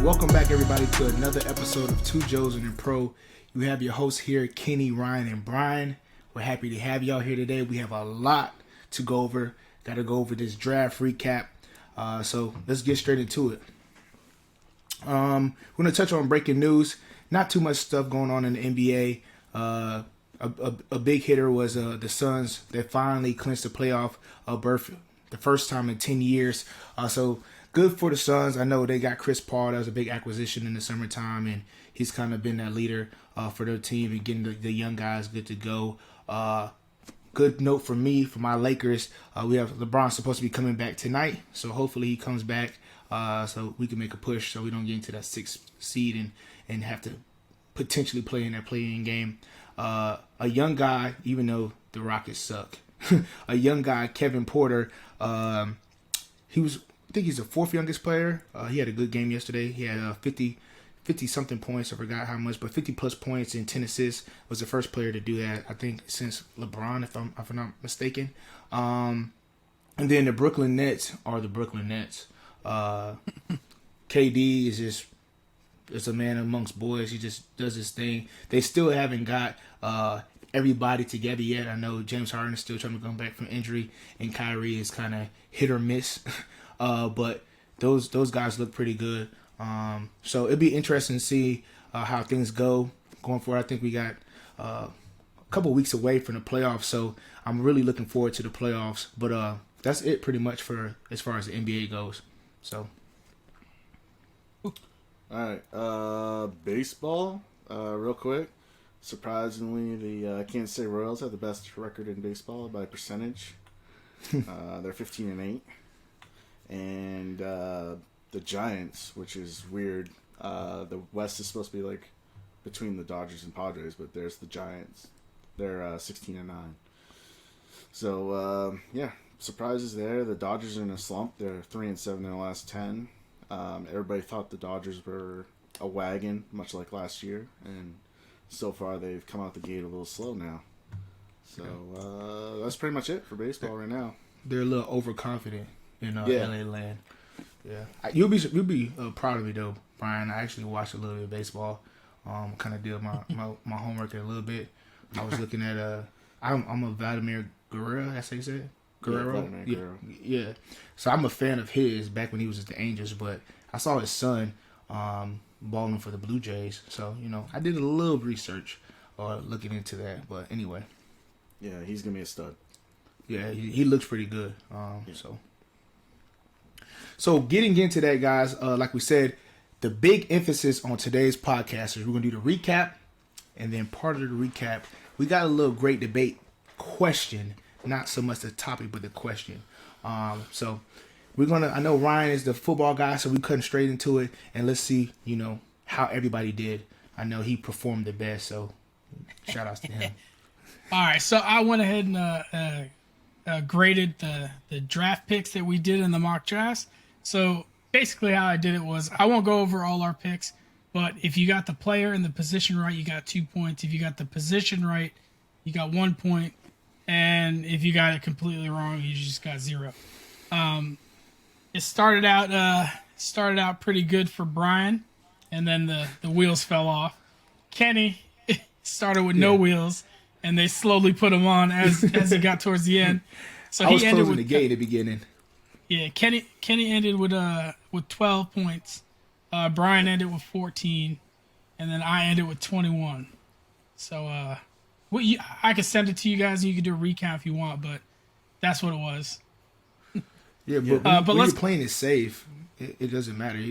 Welcome back, everybody, to another episode of Two Joes and a Pro. You have your hosts here, Kenny, Ryan, and Bryan. We're happy to have y'all here today. We have a lot to go over. Got to go over this draft recap. So let's get straight into it. We're going to touch on breaking news. Not too much stuff going on in the NBA. A big hitter was the Suns. They finally clinched the playoff berth the first time in 10 years. So good for the Suns. I know they got Chris Paul. That was a big acquisition in the summertime, and he's kind of been that leader for their team and getting the young guys good to go. Good note for me, for my Lakers. We have LeBron supposed to be coming back tonight, so hopefully he comes back so we can make a push so we don't get into that 6th seed and have to potentially play in that play-in game. A young guy, even though the Rockets suck, a young guy, Kevin Porter, I think he's the 4th youngest player. He had a good game yesterday. He had 50-something points. I forgot how much, but 50-plus points and 10 assists. Was the first player to do that, I think, since LeBron, if I'm not mistaken. And then the Brooklyn Nets are the Brooklyn Nets. KD is a man amongst boys. He just does his thing. They still haven't got everybody together yet. I know James Harden is still trying to come back from injury, and Kyrie is kind of hit or miss. But those guys look pretty good. So it'd be interesting to see how things go going forward. I think we got a couple weeks away from the playoffs, so I'm really looking forward to the playoffs. But that's it pretty much for as far as the NBA goes. So. All right, baseball, real quick. Surprisingly, the Kansas City Royals have the best record in baseball by percentage. They're 15-8. And the Giants, which is weird. The West is supposed to be like between the Dodgers and Padres, but there's the Giants. They're 16-9. So yeah, surprises there. The Dodgers are in a slump. They're 3-7 in the last 10. Everybody thought the Dodgers were a wagon, much like last year, and so far they've come out the gate a little slow now. So that's pretty much it for baseball right now. They're a little overconfident in LA land. Yeah, you'll be proud of me though, Bryan. I actually watched a little bit of baseball. Kind of did my homework a little bit. I was looking at I'm a Vladimir Guerrero. That's how you say it? Guerrero. Yeah. So I'm a fan of his back when he was at the Angels, but I saw his son balling for the Blue Jays. So I did a little research looking into that. But anyway. Yeah, he's gonna be a stud. Yeah, he looks pretty good. So getting into that, guys, like we said, the big emphasis on today's podcast is we're going to do the recap, and then part of the recap, we got a little great debate question, not so much the topic, but the question. So we're going to, I know Ryan is the football guy, so we're cutting straight into it, and let's see, how everybody did. I know he performed the best, so shout outs to him. All right, so I went ahead and graded the draft picks that we did in the mock drafts. So basically how I did it was, I won't go over all our picks, but if you got the player and the position right, you got 2 points. If you got the position right, you got 1 point. And if you got it completely wrong, you just got 0. It started out pretty good for Bryan, and then the wheels fell off. Kenny started with no wheels, and they slowly put him on as he got towards the end. So I was he ended closing with the gate at the beginning. Yeah, Kenny ended with 12 points. Bryan ended with 14, and then I ended with 21. So I could send it to you guys, and you can do a recap if you want, but that's what it was. Yeah, but when you're playing it safe, it doesn't matter.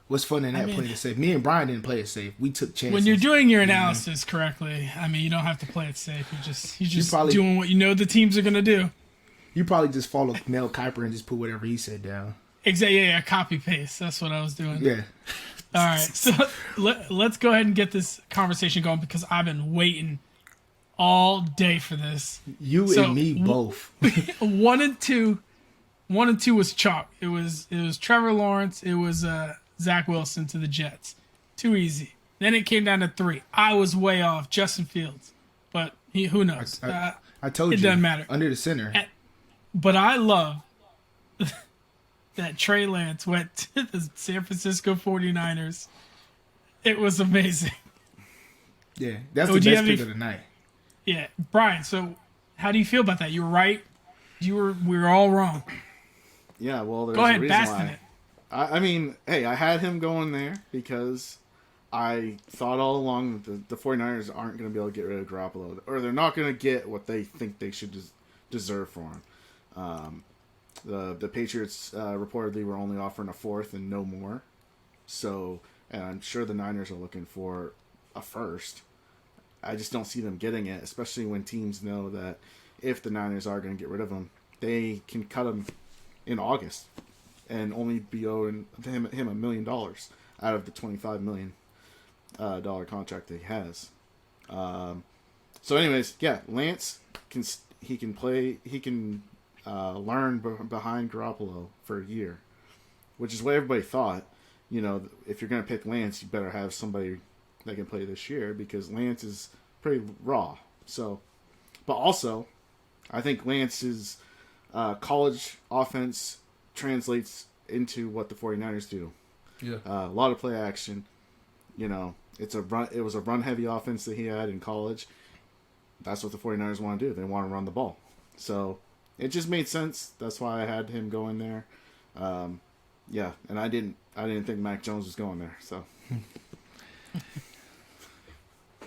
What's fun in that playing it safe? Me and Bryan didn't play it safe. We took chances. When you're doing your analysis correctly, you don't have to play it safe. You're just doing what the teams are gonna do. You probably just follow Mel Kiper and just put whatever he said down. Exactly. Yeah, copy paste. That's what I was doing. Yeah. All right. So let's go ahead and get this conversation going because I've been waiting all day for this. You and me both. 1 and 2 was chalk. It was Trevor Lawrence. It was Zach Wilson to the Jets. Too easy. Then it came down to 3. I was way off. Justin Fields, but who knows? I told you. It doesn't matter. Under the center. But I love that Trey Lance went to the San Francisco 49ers, it was amazing. Yeah, that's So the do you best have pick any- of the night. Yeah, Brian. So how do you feel about that? You were right. We were all wrong. Yeah, well, there's Go a ahead, reason bask in why. it. I mean, hey, I had him going there because I thought all along that the 49ers aren't going to be able to get rid of Garoppolo, or they're not going to get what they think they should deserve for him. The Patriots reportedly were only offering a fourth and no more. So, and I'm sure the Niners are looking for a first. I just don't see them getting it, especially when teams know that if the Niners are going to get rid of him, they can cut him in August and only be owing him $1 million out of the $25 million dollar contract that he has. So, anyways, yeah, Lance can learn behind Garoppolo for a year, which is what everybody thought. You know, if you're going to pick Lance, you better have somebody that can play this year because Lance is pretty raw. So, but also, I think Lance's college offense translates into what the 49ers do. Yeah. A lot of play action. You know, it was a run heavy offense that he had in college. That's what the 49ers want to do. They want to run the ball. So it just made sense. That's why I had him going there. Yeah, and I didn't think Mac Jones was going there. So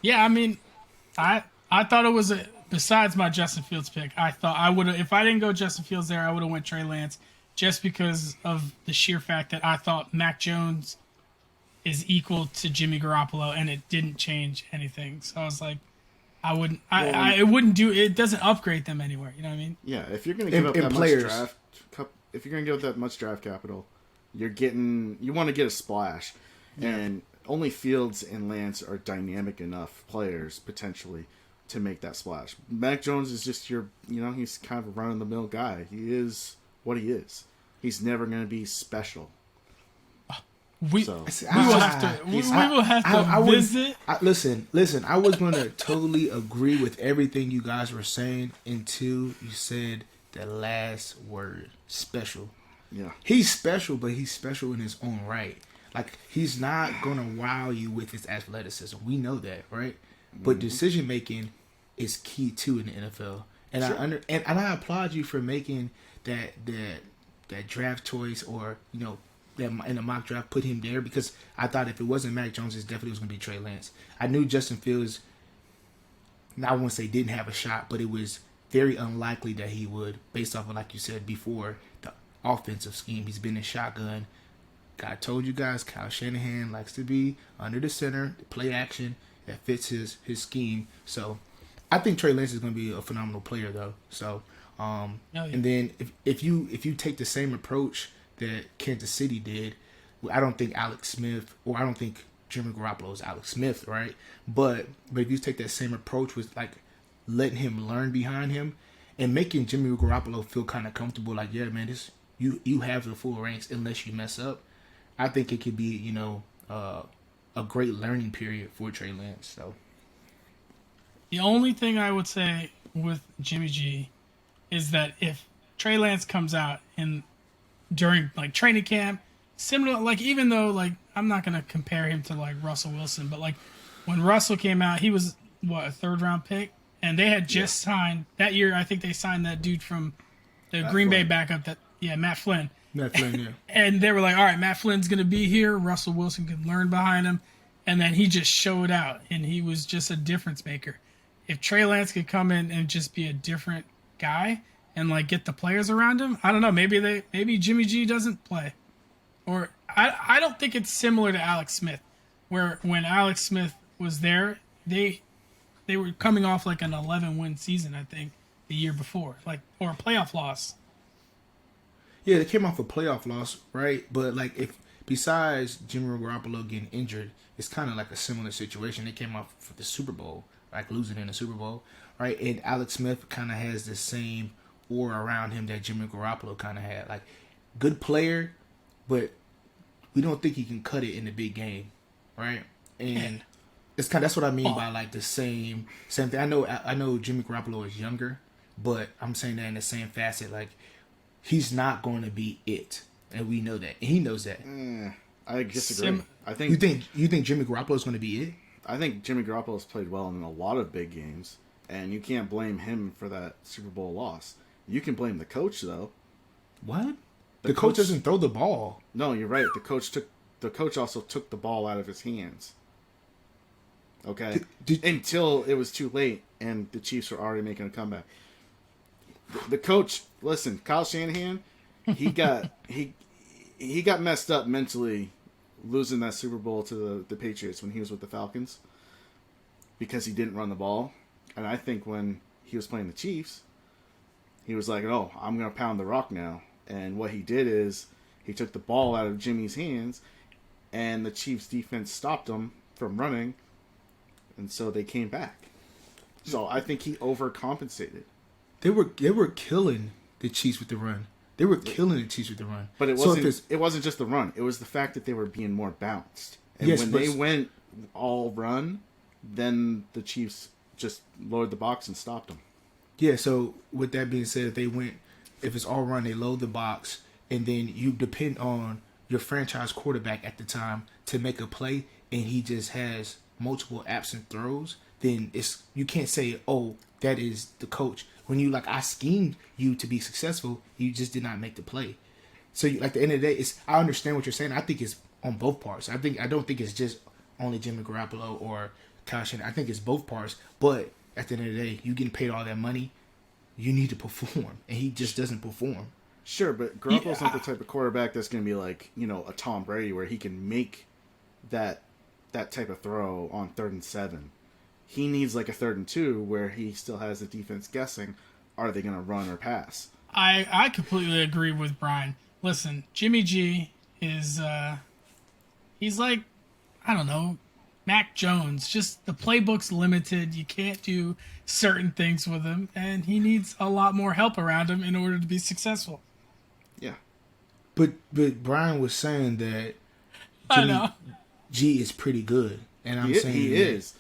Yeah, I mean, I thought it was besides my Justin Fields pick. I thought I would have, if I didn't go Justin Fields there, I would have went Trey Lance, just because of the sheer fact that I thought Mac Jones is equal to Jimmy Garoppolo, and it didn't change anything. So I was like, it wouldn't do, it doesn't upgrade them anywhere. You know what I mean? yeah, if you're going to give up that much draft capital, you want to get a splash, and only Fields and Lance are dynamic enough players potentially to make that splash. Mac Jones is just he's kind of a run-of-the-mill guy. He is what he is. He's never going to be special. We will have to visit. Listen. I was going to totally agree with everything you guys were saying until you said the last word, special. Yeah. He's special, but he's special in his own right. Like, he's not going to wow you with his athleticism. We know that, right? But decision making is key too in the NFL. And Sure. I applaud you for making that draft choice, or that in the mock draft put him there, because I thought if it wasn't Mac Jones, it definitely was going to be Trey Lance. I knew Justin Fields, I won't say didn't have a shot, but it was very unlikely that he would, based off of, like you said before, the offensive scheme. He's been in shotgun. I told you guys, Kyle Shanahan likes to be under the center, play action that fits his scheme. So I think Trey Lance is going to be a phenomenal player, though. So, and then if you take the same approach that Kansas City did, I don't think Alex Smith, or I don't think Jimmy Garoppolo is Alex Smith, right? But if you take that same approach with like letting him learn behind him and making Jimmy Garoppolo feel kind of comfortable, like, yeah, man, you have the full ranks unless you mess up. I think it could be, a great learning period for Trey Lance. So The only thing I would say with Jimmy G is that if Trey Lance comes out during like training camp, similar, like, even though, like, I'm not gonna compare him to like Russell Wilson, but like when Russell came out, he was a 3rd round pick, and they had just signed that year. I think they signed that dude from the Green Bay backup, Matt Flynn. Matt Flynn, yeah. And they were like, all right, Matt Flynn's gonna be here. Russell Wilson could learn behind him, and then he just showed out, and he was just a difference maker. If Trey Lance could come in and just be a different guy and like get the players around him, I don't know. Maybe Jimmy G doesn't play, or I don't think it's similar to Alex Smith, where when Alex Smith was there, they were coming off like an 11-win season, I think, the year before, like, or a playoff loss. Yeah, they came off a playoff loss, right? But like, if besides Jimmy Garoppolo getting injured, it's kind of like a similar situation. They came off for the Super Bowl, like losing in the Super Bowl, right? And Alex Smith kind of has the same aura around him that Jimmy Garoppolo kind of had. Like, good player, but we don't think he can cut it in the big game, right? And that's what I mean by like the same thing. I know Jimmy Garoppolo is younger, but I'm saying that in the same facet, like, he's not going to be it. and we know that. And he knows that. I disagree. I You think think Jimmy Garoppolo is going to be it? I think Jimmy Garoppolo's played well in a lot of big games, and you can't blame him for that Super Bowl loss. You can blame the coach though. What? The coach doesn't throw the ball. No, you're right. The coach also took the ball out of his hands. Okay, until it was too late, and the Chiefs were already making a comeback. The coach, listen, Kyle Shanahan, he got he got messed up mentally, losing that Super Bowl to the Patriots when he was with the Falcons, because he didn't run the ball. And I think when he was playing the Chiefs, he was like, "Oh, I'm gonna pound the rock now." And what he did is he took the ball out of Jimmy's hands, and the Chiefs defense stopped him from running, and so they came back. So I think he overcompensated. They were killing the Chiefs with the run. They were killing the Chiefs with the run. But it wasn't just the run. It was the fact that they were being more balanced. And when they went all run, then the Chiefs just lowered the box and stopped them. Yeah, so with that being said, if it's all run, they load the box, and then you depend on your franchise quarterback at the time to make a play, and he just has multiple absent throws, then you can't say, "Oh, that is the coach." When you I schemed you to be successful, you just did not make the play. So at the end of the day, I understand what you're saying. I think it's on both parts. I don't think it's just only Jimmy Garoppolo or Kyle Shanahan. I think it's both parts. But at the end of the day, you getting paid all that money, you need to perform, and he just doesn't perform. Sure, but Garoppolo's not the type of quarterback that's going to be like, a Tom Brady where he can make that type of throw on 3rd and 7. He needs a 3rd and 2 where he still has the defense guessing, are they going to run or pass? I completely agree with Bryan. Listen, Jimmy G is he's like, I don't know, Mac Jones. Just the playbook's limited. You can't do certain things with him, and he needs a lot more help around him in order to be successful. Yeah. But Bryan was saying that Jimmy G is pretty good, and I'm saying he is,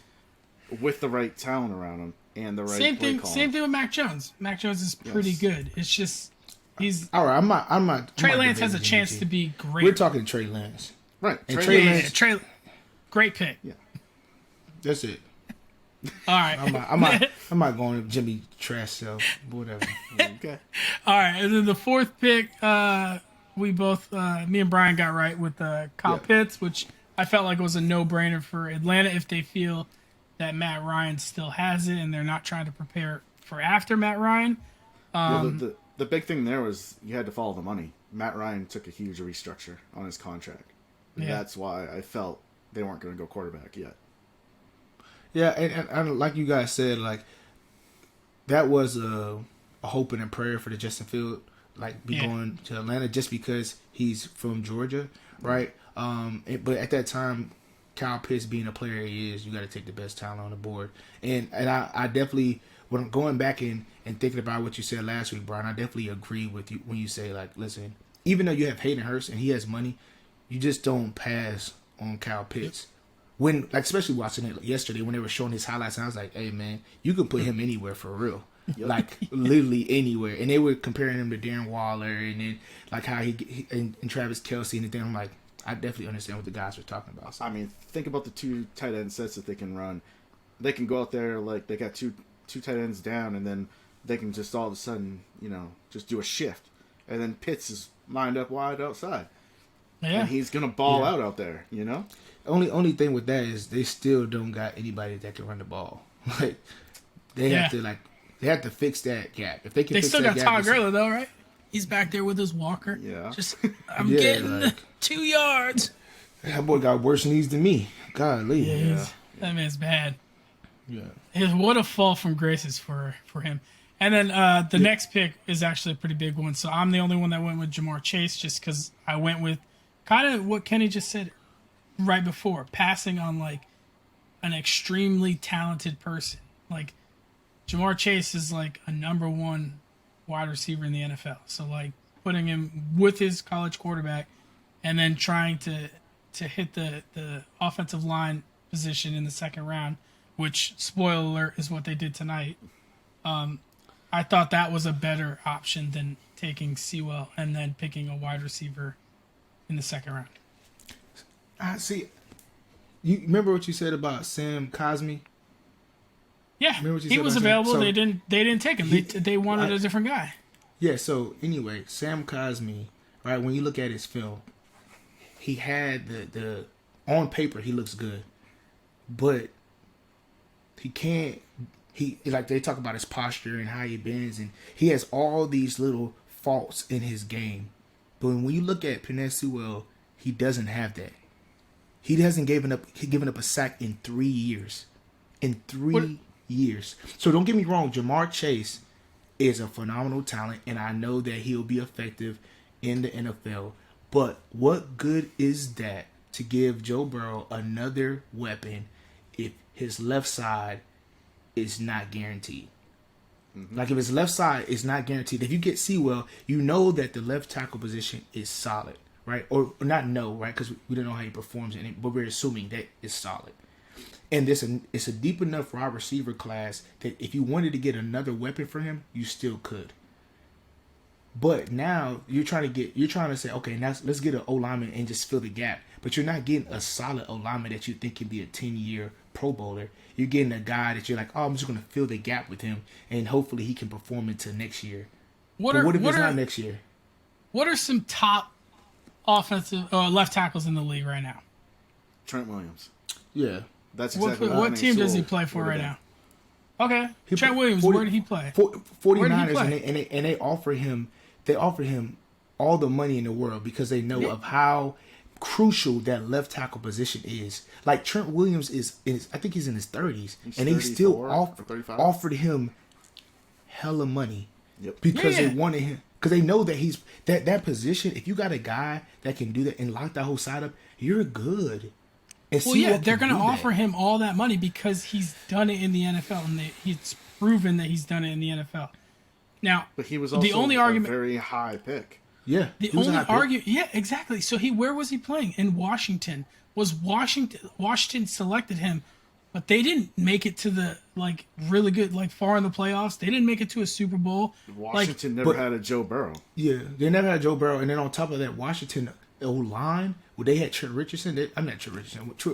with the right talent around him and the right play call. Same thing with Mac Jones. Mac Jones is pretty good. It's just he's all right. I'm not. Trey Lance has a chance to be great. We're talking Trey Lance, right? And Trey Lance, great pick. Yeah, that's it. All right. I'm not going to Jimmy trash cell, whatever. Okay. All right, and then the 4th pick, we both, me and Bryan got right with Kyle Pitts, which I felt like was a no-brainer for Atlanta if they feel that Matt Ryan still has it and they're not trying to prepare for after Matt Ryan. The big thing there was you had to follow the money. Matt Ryan took a huge restructure on his contract. And that's why I felt they weren't going to go quarterback yet. Yeah, and like you guys said, that was a hope and a prayer for the Justin Field, going to Atlanta just because he's from Georgia, right? But at that time, Kyle Pitts being a player he is, you got to take the best talent on the board. And I definitely, when I'm going back and thinking about what you said last week, Bryan, I definitely agree with you when you say, listen, even though you have Hayden Hurst and he has money, you just don't pass on Kyle Pitts. When, especially watching it yesterday when they were showing his highlights, and I was like, hey, man, you can put him anywhere for real. Literally anywhere. And they were comparing him to Darren Waller and then, how he and Travis Kelce and then I'm like, I definitely understand what the guys were talking about. So. I mean, think about the 2 tight end sets that they can run. They can go out there they got two tight ends down, and then they can just all of a sudden, just do a shift, and then Pitts is lined up wide outside, and he's gonna ball out there. Only thing with that is they still don't got anybody that can run the ball. They have to fix that gap. If they can, they fix still that got Todd Gurley though, right? He's back there with his walker. Yeah. I'm getting 2 yards. That boy got worse knees than me. Golly. Yeah. That man's bad. Yeah. What a fall from graces for him. And then the next pick is actually a pretty big one. So I'm the only one that went with Jamar Chase just because I went with kind of what Kenny just said right before, passing on an extremely talented person. Jamar Chase is a number 1 wide receiver in the NFL. So putting him with his college quarterback and then trying to hit the offensive line position in the 2nd round, which, spoiler alert, is what they did tonight. I thought that was a better option than taking Sewell and then picking a wide receiver in the second round. I see. You remember what you said about Sam Cosmi? Yeah, Remember what you he said was about Sam? available. So, They didn't take him. They wanted a different guy. Yeah, so anyway, Sam Cosmi, right, when you look at his film, he had the on paper he looks good. But he like they talk about his posture and how he bends, and he has all these little faults in his game. But when you look at Penei Sewell, he doesn't have that. He hasn't given up a sack in 3 years. In three years. So don't get me wrong, Jamar Chase is a phenomenal talent, and I know that he'll be effective in the NFL. But what good is that to give Joe Burrow another weapon if his left side is not guaranteed? Like if his left side is not guaranteed, if you get Sewell, you know that the left tackle position is solid, right? Or not know, right? Because we don't know how he performs in it, but we're assuming that it's solid. And it's a deep enough wide receiver class that if you wanted to get another weapon for him, you still could. But now you're trying to say, okay, now let's get an O lineman and just fill the gap. But you're not getting a solid O lineman that you think can be a 10-year Pro Bowler. You're getting a guy that you're like, oh, I'm just going to fill the gap with him, and hopefully he can perform into next year. What if it's not next year? What are some top offensive left tackles in the league right now? Trent Williams. Yeah. That's exactly what team does he play for right now? Okay, Trent Williams. Where did he play? 49ers, and they offer him all the money in the world because they know of how crucial that left tackle position is. Like Trent Williams is I think he's in his 30s, and they still offered him hella money. Yep. Because they wanted him, because they know that he's that position. If you got a guy that can do that and lock that whole side up, you're good. And they're going to offer him all that money because he's done it in the NFL, and he's proven that he's done it in the NFL. Now, but he was also the only argument, very high pick. Yeah, the only argument, yeah, exactly. So where was he playing? In Washington. Washington selected him, but they didn't make it to the really good, far in the playoffs. They didn't make it to a Super Bowl. Washington never had a Joe Burrow. Yeah, they never had Joe Burrow, and then on top of that, Washington O-line, where they had Trent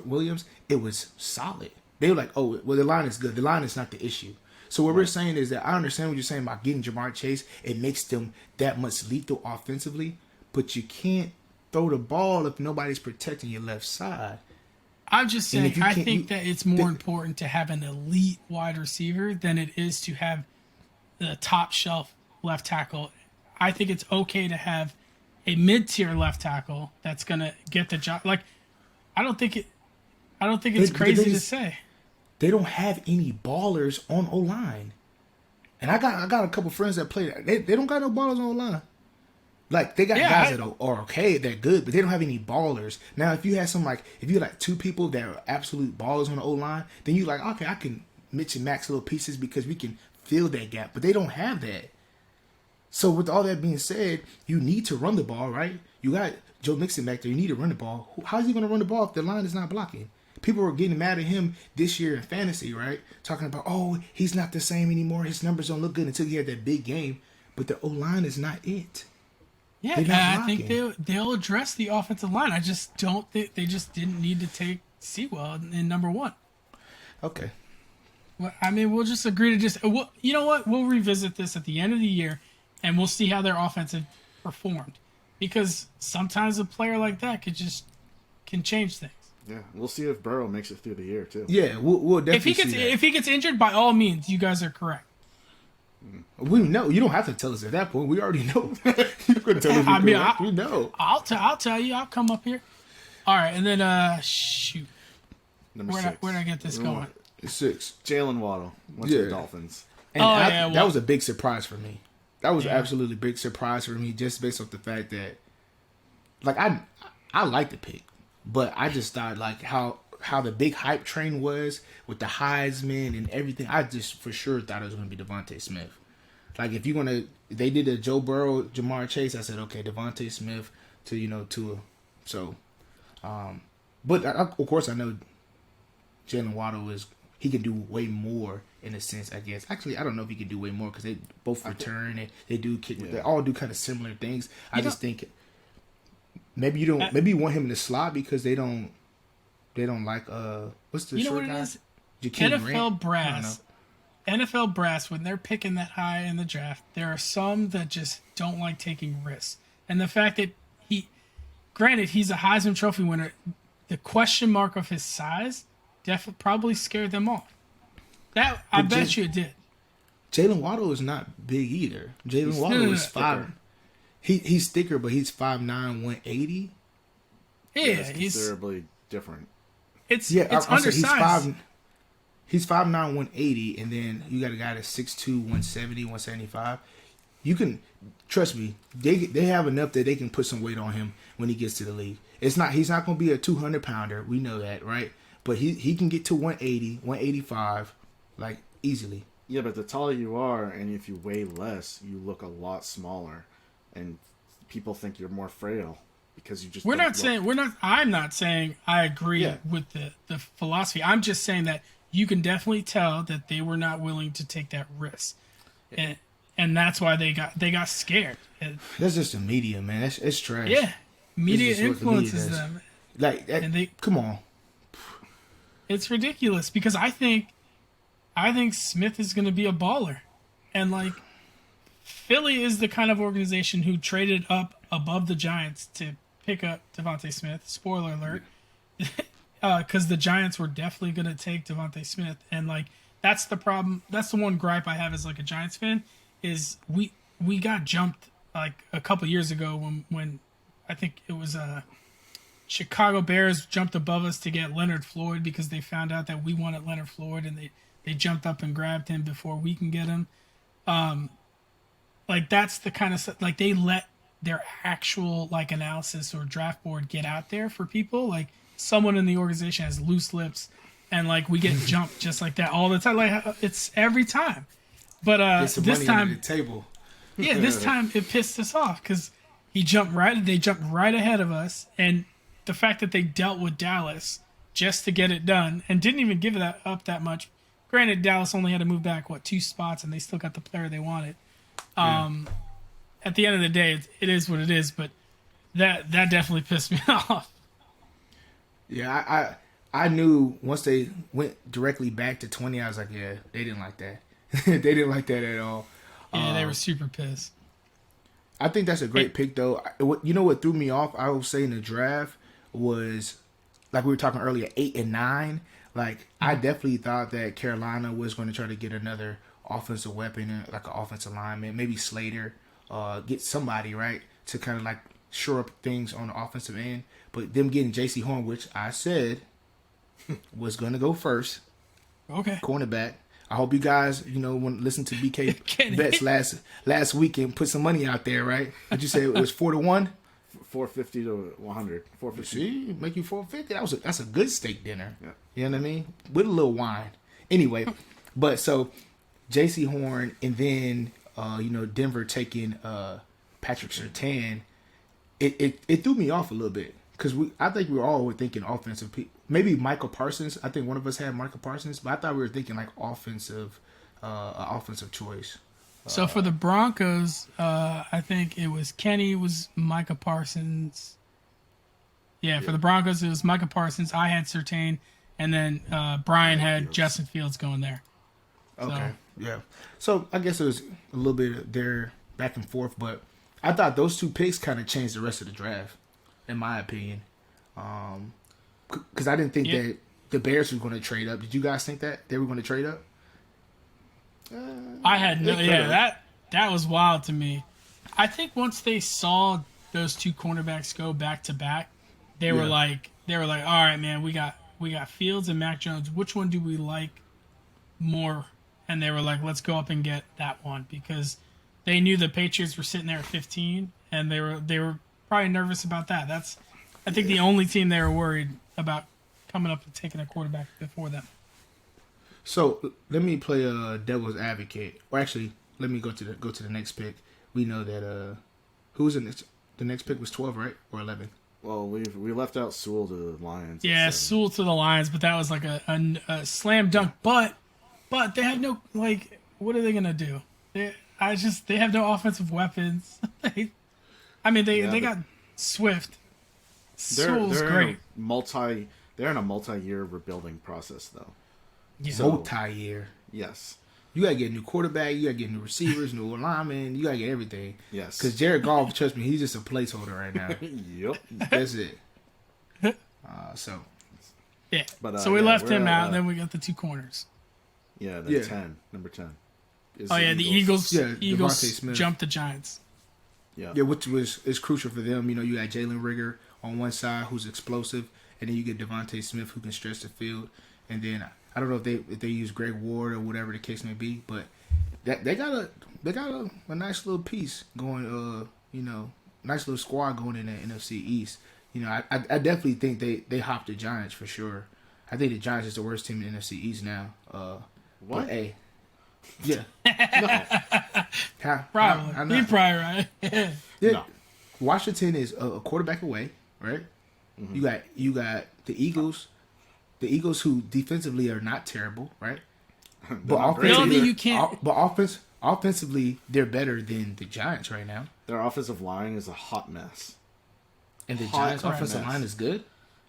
Williams, it was solid. They were like, oh, well, the line is good. The line is not the issue. So what we're saying is that I understand what you're saying about getting Jamar Chase. It makes them that much lethal offensively, but you can't throw the ball if nobody's protecting your left side. I'm just saying, I think that it's more important to have an elite wide receiver than it is to have the top shelf left tackle. I think it's okay to have a mid-tier left tackle that's gonna get the job. I don't think it's crazy to say. They don't have any ballers on O-line. And I got a couple friends that play that. They don't got no ballers on O-line. Like, they got guys that are okay, they're good, but they don't have any ballers. Now, if you had if you had two people that are absolute ballers on the O-line, then you okay, I can mix and max little pieces because we can fill that gap. But they don't have that. So with all that being said, you need to run the ball, right? You got Joe Mixon back there. You need to run the ball. How's he going to run the ball if the line is not blocking? People were getting mad at him this year in fantasy, right? Talking about, oh, he's not the same anymore. His numbers don't look good until he had that big game. But the O-line is not it. Yeah, I think they'll address the offensive line. I just don't think they just didn't need to take Sewell in number one. Okay. Well, I mean, we'll just agree to you know what? We'll revisit this at the end of the year, and we'll see how their offensive performed. Because sometimes a player like that can change things. Yeah, we'll see if Burrow makes it through the year too. Yeah, we'll definitely see that. If he gets injured, by all means, you guys are correct. We know. You don't have to tell us at that point. We already know. You couldn't tell us. We know. I'll tell you. I'll come up here. All right, and then shoot. Number 6. Where did I get this going? 6. Jalen Waddle went to the Dolphins. And that was a big surprise for me. That was absolutely big surprise for me, just based off the fact that, I like the pick, but I just thought how the big hype train was with the Heisman and everything. I just for sure thought it was going to be Devontae Smith. If you're gonna, they did a Joe Burrow, Jamar Chase. I said, okay, Devontae Smith to Tua. So, but of course I know Jalen Waddle he can do way more in a sense, I guess. Actually, I don't know if he can do way more because they both return and they do kick. Yeah. They all do kind of similar things. I just think maybe you don't. Maybe you want him in the slot because they don't like what's the short guy? NFL brass, when they're picking that high in the draft, there are some that just don't like taking risks. And the fact that granted, he's a Heisman Trophy winner, the question mark of his size probably scared them off. I bet you it did. Jalen Waddle is not big either. Jalen Waddle is 5. He's thicker, but he's 5'9", 180. Yeah, he's considerably different. It's undersized. He's 5'9", 180, and then you got a guy that's 6'2", 170, 175. You can trust me. They have enough that they can put some weight on him when he gets to the league. He's not going to be a 200-pounder. We know that, right? But he can get to 180, 185, like easily. Yeah, but the taller you are, and if you weigh less, you look a lot smaller, and people think you're more frail because you just. I'm not saying I agree with the philosophy. I'm just saying that you can definitely tell that they were not willing to take that risk, and that's why they got scared. That's just the media, man. It's trash. Yeah, media influences them. Come on. It's ridiculous because I think Smith is going to be a baller, and like Philly is the kind of organization who traded up above the Giants to pick up Devontae Smith. Spoiler alert. Because the Giants were definitely going to take Devontae Smith. And, like, that's the problem. That's the one gripe I have as, like, a Giants fan is we got jumped, like, a couple years ago when I think it was Chicago Bears jumped above us to get Leonard Floyd because they found out that we wanted Leonard Floyd and they jumped up and grabbed him before we can get him. Like, that's the kind of stuff. Like, they let their actual, like, analysis or draft board get out there for people. Like, someone in the organization has loose lips and like we get jumped just like that all the time. Like it's every time. But this time under the table. Yeah, this time it pissed us off because they jumped right ahead of us, and the fact that they dealt with Dallas just to get it done and didn't even give that up that much. Granted, Dallas only had to move back 2 spots and they still got the player they wanted. At the end of the day, it is what it is, but that definitely pissed me off. Yeah, I knew once they went directly back to 20, I was like, yeah, they didn't like that. They didn't like that at all. Yeah, they were super pissed. I think that's a great pick, though. You know what threw me off? I was saying the draft was, like we were talking earlier, 8 and 9. Like, I definitely thought that Carolina was going to try to get another offensive weapon, like an offensive lineman, maybe Slater, get somebody, right, to kind of like shore up things on the offensive end. But them getting J.C. Horn, which I said was going to go first. Okay. Cornerback. I hope you guys, want to listen to BK bets last week and put some money out there, right? Did you say it was 4-1? 450 to 100. 450. See, make you 450. That's a good steak dinner. Yeah. You know what I mean? With a little wine. Anyway, but so J.C. Horn and then Denver taking Patrick Surtain. It threw me off a little bit because I think we were all thinking offensive people. Maybe Michael Parsons. I think one of us had Michael Parsons, but I thought we were thinking like offensive choice. So for the Broncos, I think it was Kenny was Micah Parsons. Yeah, for the Broncos it was Micah Parsons. I had Surtain, and then Bryan had Justin Fields going there. Okay, yeah. So I guess it was a little bit there back and forth, but I thought those 2 picks kind of changed the rest of the draft, in my opinion. Because I didn't think that the Bears were going to trade up. Did you guys think that they were going to trade up? I had no. Yeah, that was wild to me. I think once they saw those 2 cornerbacks go back to back, they were like, all right, man, we got Fields and Mac Jones. Which one do we like more? And they were like, let's go up and get that one because they knew the Patriots were sitting there at 15, and they were probably nervous about that. That's, I think, the only team they were worried about coming up and taking a quarterback before them. So let me play devil's advocate, or actually, let me go to the next pick. We know that who's in this? The next pick was 12, right, or 11? Well, we left out Sewell to the Lions. Yeah, instead. Sewell to the Lions, but that was like a slam dunk. But they have no, like, what are they gonna do? They have no offensive weapons. They got Swift. Sewell's great. They're in a multi-year rebuilding process, though. Yeah. Multi-year. Yes. You gotta get a new quarterback. You gotta get new receivers, new linemen. You gotta get everything. Yes. Because Jared Goff, trust me, he's just a placeholder right now. Yep. That's it. So. Yeah. But, so we left him out, and then we got the two corners. Yeah, number 10. The Eagles. Yeah, Eagles Devontae Smith. jumped the Giants. Yeah. Yeah, which is crucial for them. You know, you got Jalen Rigger on one side who's explosive, and then you get Devontae Smith who can stretch the field. And then I don't know if they use Greg Ward or whatever the case may be, but they got a nice little piece going. Nice little squad going in the NFC East. You know, I definitely think they hopped the Giants for sure. I think the Giants is the worst team in the NFC East now. What? But, hey, yeah. Probably. I know. You're probably right. Yeah. No. Washington is a quarterback away, right? Mm-hmm. You got the Eagles. The Eagles, who defensively are not terrible, right? But offensively, they're better than the Giants right now. Their offensive line is a hot mess. And the Giants' offensive line is good.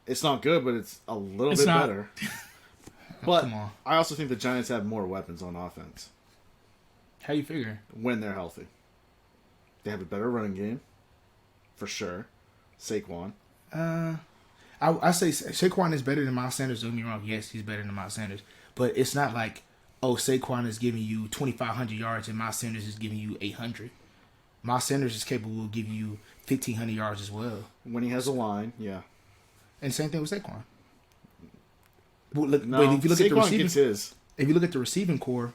It's not good, but it's a little bit better. But come on. I also think the Giants have more weapons on offense. How you figure? When they're healthy. They have a better running game. For sure. Saquon. I say Saquon is better than Miles Sanders. Don't get me wrong. Yes, he's better than Miles Sanders. But it's not like, Saquon is giving you 2,500 yards and Miles Sanders is giving you 800. Miles Sanders is capable of giving you 1,500 yards as well. When he has a line, yeah. And same thing with Saquon. No, but if you look Saquon at the receiving, gets his. If you look at the receiving core,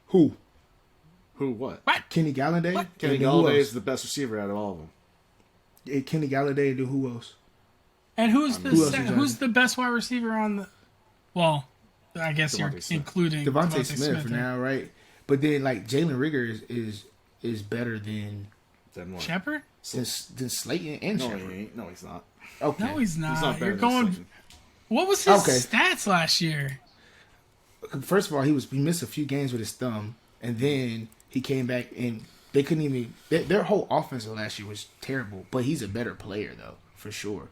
who? Who? What? Kenny Galladay. What? Kenny Galladay is the best receiver out of all of them. Kenny Galladay, and who else? And who's the best wide receiver on the? Well, I guess you're including Devontae Smith now, right? But then like Jalen Rigger is better than Shepard? Than Slayton and No, Shepard. he ain't. No, he's not. Okay. No, he's not. He's not better You're than going. Slayton. What was his stats last year? First of all, he missed a few games with his thumb, and then he came back and they couldn't even. Their whole offense last year was terrible. But he's a better player though, for sure.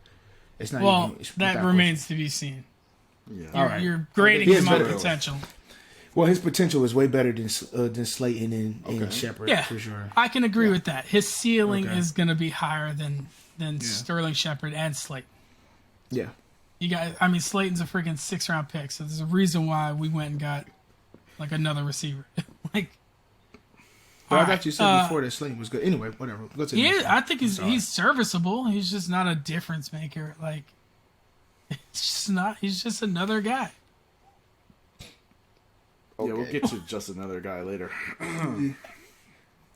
It's not. Well, that remains to be seen. Yeah. You're grading him on potential. Well, his potential is way better than Slayton and Shepard, yeah, for sure. I can agree with that. His ceiling is going to be higher than Sterling Shepard and Slayton. Yeah. Slayton's a freaking 6th-round pick, so there's a reason why we went and got like another receiver. I thought you said before that Slayton was good. Anyway, whatever. Go to the I think he's serviceable. He's just not a difference maker. Like, it's just not. He's just another guy. Yeah, we'll get to just another guy later.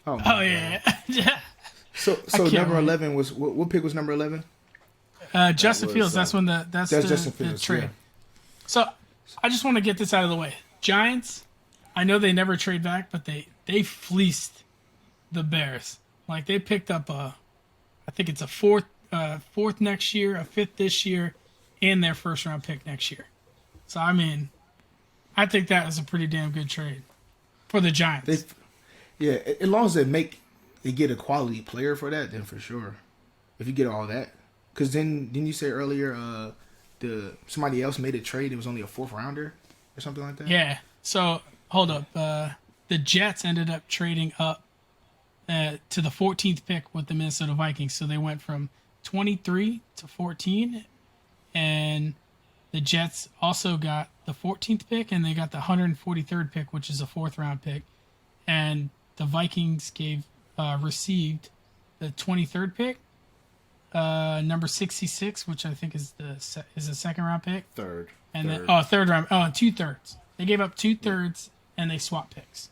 Yeah. So number 11 was what pick was number 11? Justin Fields. That's when that's Justin Fields, the trade. yeah. So I just want to get this out of the way. Giants. I know they never trade back, but they fleeced the Bears. Like they picked up I think it's a fourth next year, a 5th this year, and their 1st-round pick next year. So I think that was a pretty damn good trade for the Giants. As long as they get a quality player for that, then for sure. If you get all that, because then didn't you say earlier somebody else made a trade? It was only a 4th rounder or something like that. Yeah. So hold up. The Jets ended up trading up to the 14th pick with the Minnesota Vikings. So they went from 23 to 14, and the Jets also got the 14th pick, and they got the 143rd pick, which is a 4th-round pick. And the Vikings received the 23rd pick, number 66, which I think is a 2nd-round pick. Third. And then 3rd round. 2/3. They gave up 2/3, and they swapped picks.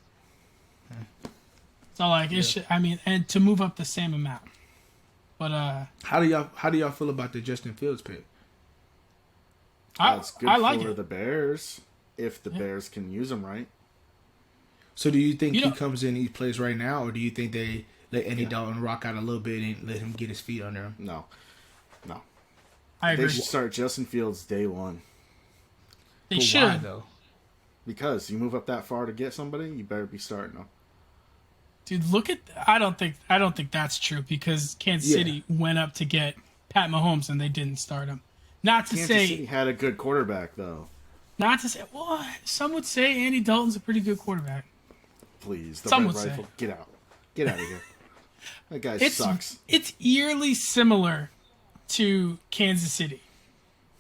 So and to move up the same amount. But how do y'all feel about the Justin Fields pick? It's good I like for the Bears if the Bears can use him right. So do you think he comes in and he plays right now, or do you think they let Andy Dalton rock out a little bit and let him get his feet under him. No. I agree. They should start Justin Fields day one. They But should. why, though? Because you move up that far to get somebody, you better be starting them. Dude, look at. I don't think that's true because Kansas City went up to get Pat Mahomes and they didn't start him. Not to Kansas say. City had a good quarterback, though. Not to say. Well, some would say Andy Dalton's a pretty good quarterback. Please, the Some Red would Rifle, say. get out. Get out of here. That guy sucks. It's eerily similar to Kansas City.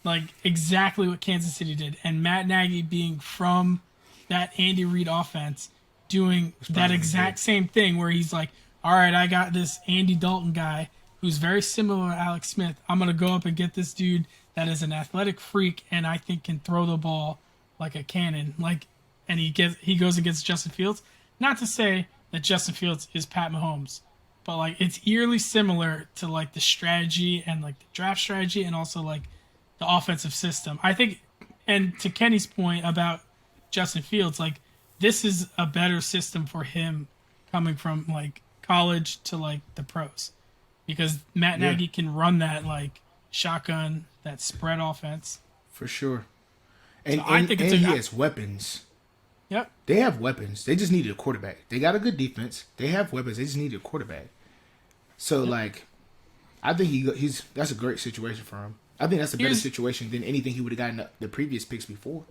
Like, exactly what Kansas City did. And Matt Nagy being from that Andy Reid offense, doing that exact same thing where he's like, all right, I got this Andy Dalton guy who's very similar to Alex Smith. I'm going to go up and get this dude that is an athletic freak and I think can throw the ball like a cannon. And he goes against Justin Fields. Not to say that Justin Fields is Pat Mahomes, but like it's eerily similar to like the strategy and like the draft strategy and also like the offensive system. I think, and to Kenny's point about Justin Fields, like this is a better system for him coming from like college to like the pros because Matt Nagy can run that like shotgun, that spread offense. For sure. And, So I think it's he has weapons. Yep. They have weapons. They just needed a quarterback. They got a good defense. They have weapons. They just needed a quarterback. So, like, I think that's a great situation for him. I think that's a better situation than anything he would have gotten the previous picks before.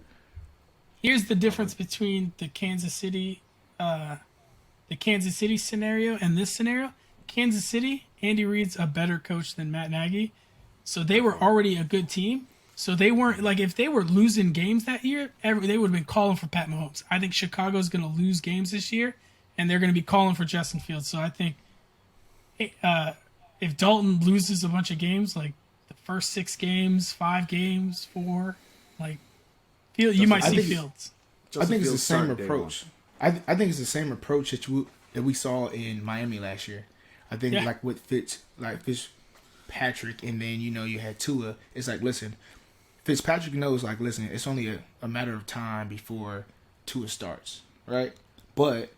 Here's the difference between the Kansas City scenario and this scenario. Kansas City, Andy Reid's a better coach than Matt Nagy. So they were already a good team. So they weren't, like, if they were losing games that year, they would have been calling for Pat Mahomes. I think Chicago's going to lose games this year, and they're going to be calling for Justin Fields. So I think if Dalton loses a bunch of games, like the first 6 games, 5 games, 4, like, you might see Fields. I think it's the same approach. I think it's the same approach that we saw in Miami last year. I think like with Fitzpatrick, and then you had Tua. It's like, listen, Fitzpatrick knows, like, listen, it's only a matter of time before Tua starts, right? But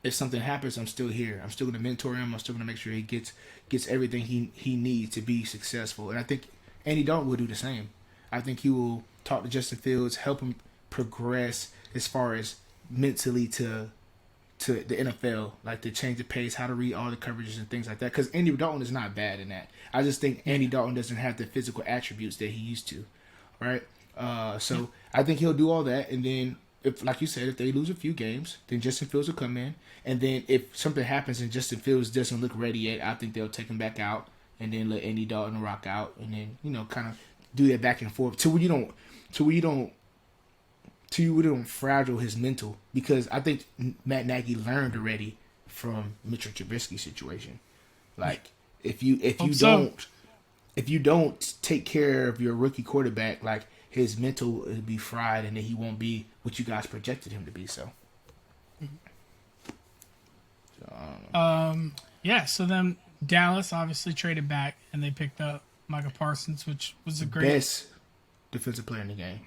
if something happens, I'm still here. I'm still going to mentor him. I'm still going to make sure he gets everything he needs to be successful. And I think Andy Dalton will do the same. I think he will talk to Justin Fields, help him progress as far as mentally to the NFL, like to change the pace, how to read all the coverages and things like that. Because Andy Dalton is not bad in that. I just think Andy Dalton doesn't have the physical attributes that he used to, right? So I think he'll do all that, and then if, like you said, if they lose a few games, then Justin Fields will come in, and then if something happens and Justin Fields doesn't look ready yet, I think they'll take him back out and then let Andy Dalton rock out, and then kind of do that back and forth till you don't fragile his mental, because I think Matt Nagy learned already from Mitchell Trubisky's situation. Like if you don't take care of your rookie quarterback, like his mental will be fried, and then he won't be what you guys projected him to be. So, So then Dallas obviously traded back, and they picked up Micah Parsons, which was a great best defensive player in the game.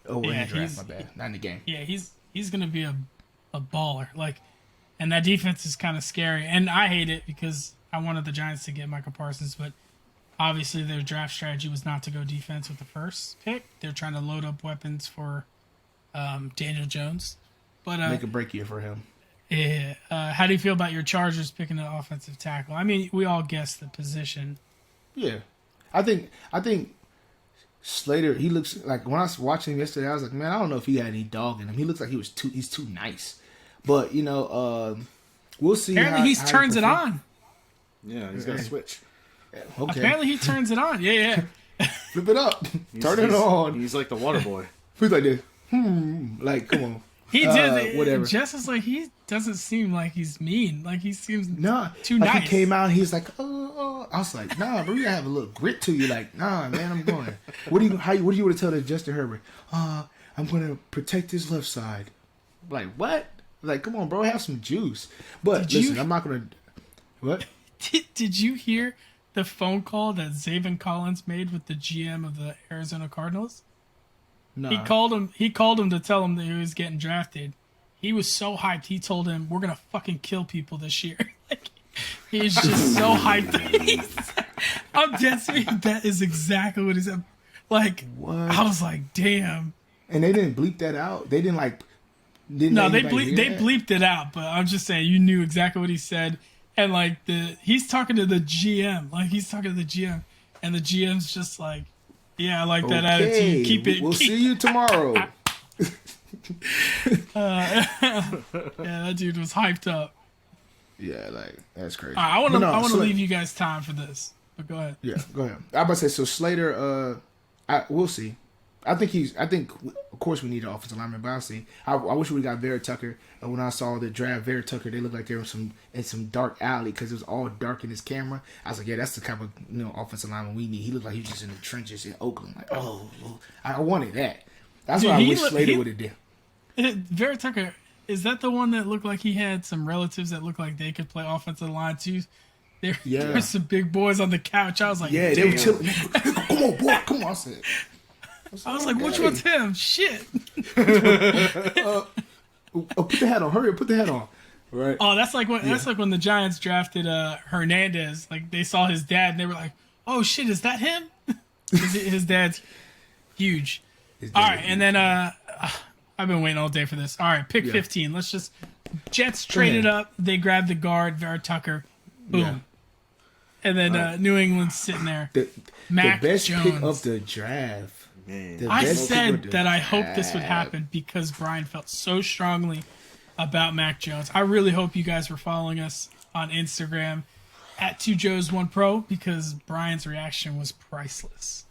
Oh, in the draft, my bad, not in the game. Yeah, he's gonna be a baller. Like, and that defense is kind of scary, and I hate it because I wanted the Giants to get Micah Parsons, but obviously their draft strategy was not to go defense with the first pick. They're trying to load up weapons for Daniel Jones. But make a break year for him. Yeah. How do you feel about your Chargers picking an offensive tackle? I mean, we all guessed the position. Yeah, I think Slater, he looks like, when I was watching him yesterday, I was like, man, I don't know if he had any dog in him. He looks like he's too nice. But we'll see. Apparently he turns it on. Yeah, he's got a switch. Okay. Apparently he turns it on. Yeah. Flip it up. Turn it on. He's like the water boy. He's like this. Like, come on. He did. Whatever. Just as like, he doesn't seem like he's mean. Like he seems too like nice. He came out and he was like, oh. I was like, nah, bro, you gotta have a little grit to you. Like, nah, man, I'm going. What do you want to tell to Justin Herbert? I'm gonna protect his left side. Like, what? Like, come on, bro, have some juice. But listen, I'm not gonna. What? Did you hear the phone call that Zaven Collins made with the GM of the Arizona Cardinals? No. He called him to tell him that he was getting drafted. He was so hyped. He told him, "We're gonna fucking kill people this year." He's just so hyped. I'm dead serious. That is exactly what he said. Like, What? I was like, damn. And they didn't bleep that out. They didn't like. Didn't No, they anybody hear that? bleeped it out, but I'm just saying you knew exactly what he said. And like he's talking to the GM. Like he's talking to the GM. And the GM's just like, yeah, I like that attitude. Keep it. We'll see you tomorrow. Yeah, that dude was hyped up. Yeah, like that's crazy. All right, I want to Slater, leave you guys time for this. But go ahead. Yeah, go ahead. I about to say so. Slater, we'll see. I think of course we need an offensive lineman, but I'll see. I wish we got Vera Tucker. When I saw the draft, Vera Tucker, they looked like they were in some dark alley because it was all dark in his camera. I was like, yeah, that's the kind of offensive lineman we need. He looked like he was just in the trenches in Oakland. Like, I wanted that. That's what I wish Slater would have done. Vera Tucker, is that the one that looked like he had some relatives that looked like they could play offensive line too? There were some big boys on the couch. I was like, yeah, they were chilling. Come on, boy, come on. I was like, which one's him? Shit. Put the hat on. Hurry up, put the hat on. Right. Oh, that's like when the Giants drafted Hernandez. Like they saw his dad and they were like, "Oh shit, is that him?" His dad's huge. All right, and then I've been waiting all day for this. All right, pick 15. Let's just Jets traded up. They grabbed the guard Vera Tucker. Boom. Yeah. And then New England's sitting there. The best Jones. pick of the draft. Man. I said that I hoped this would happen because Bryan felt so strongly about Mac Jones. I really hope you guys were following us on Instagram at 2Joes1Pro because Bryan's reaction was priceless.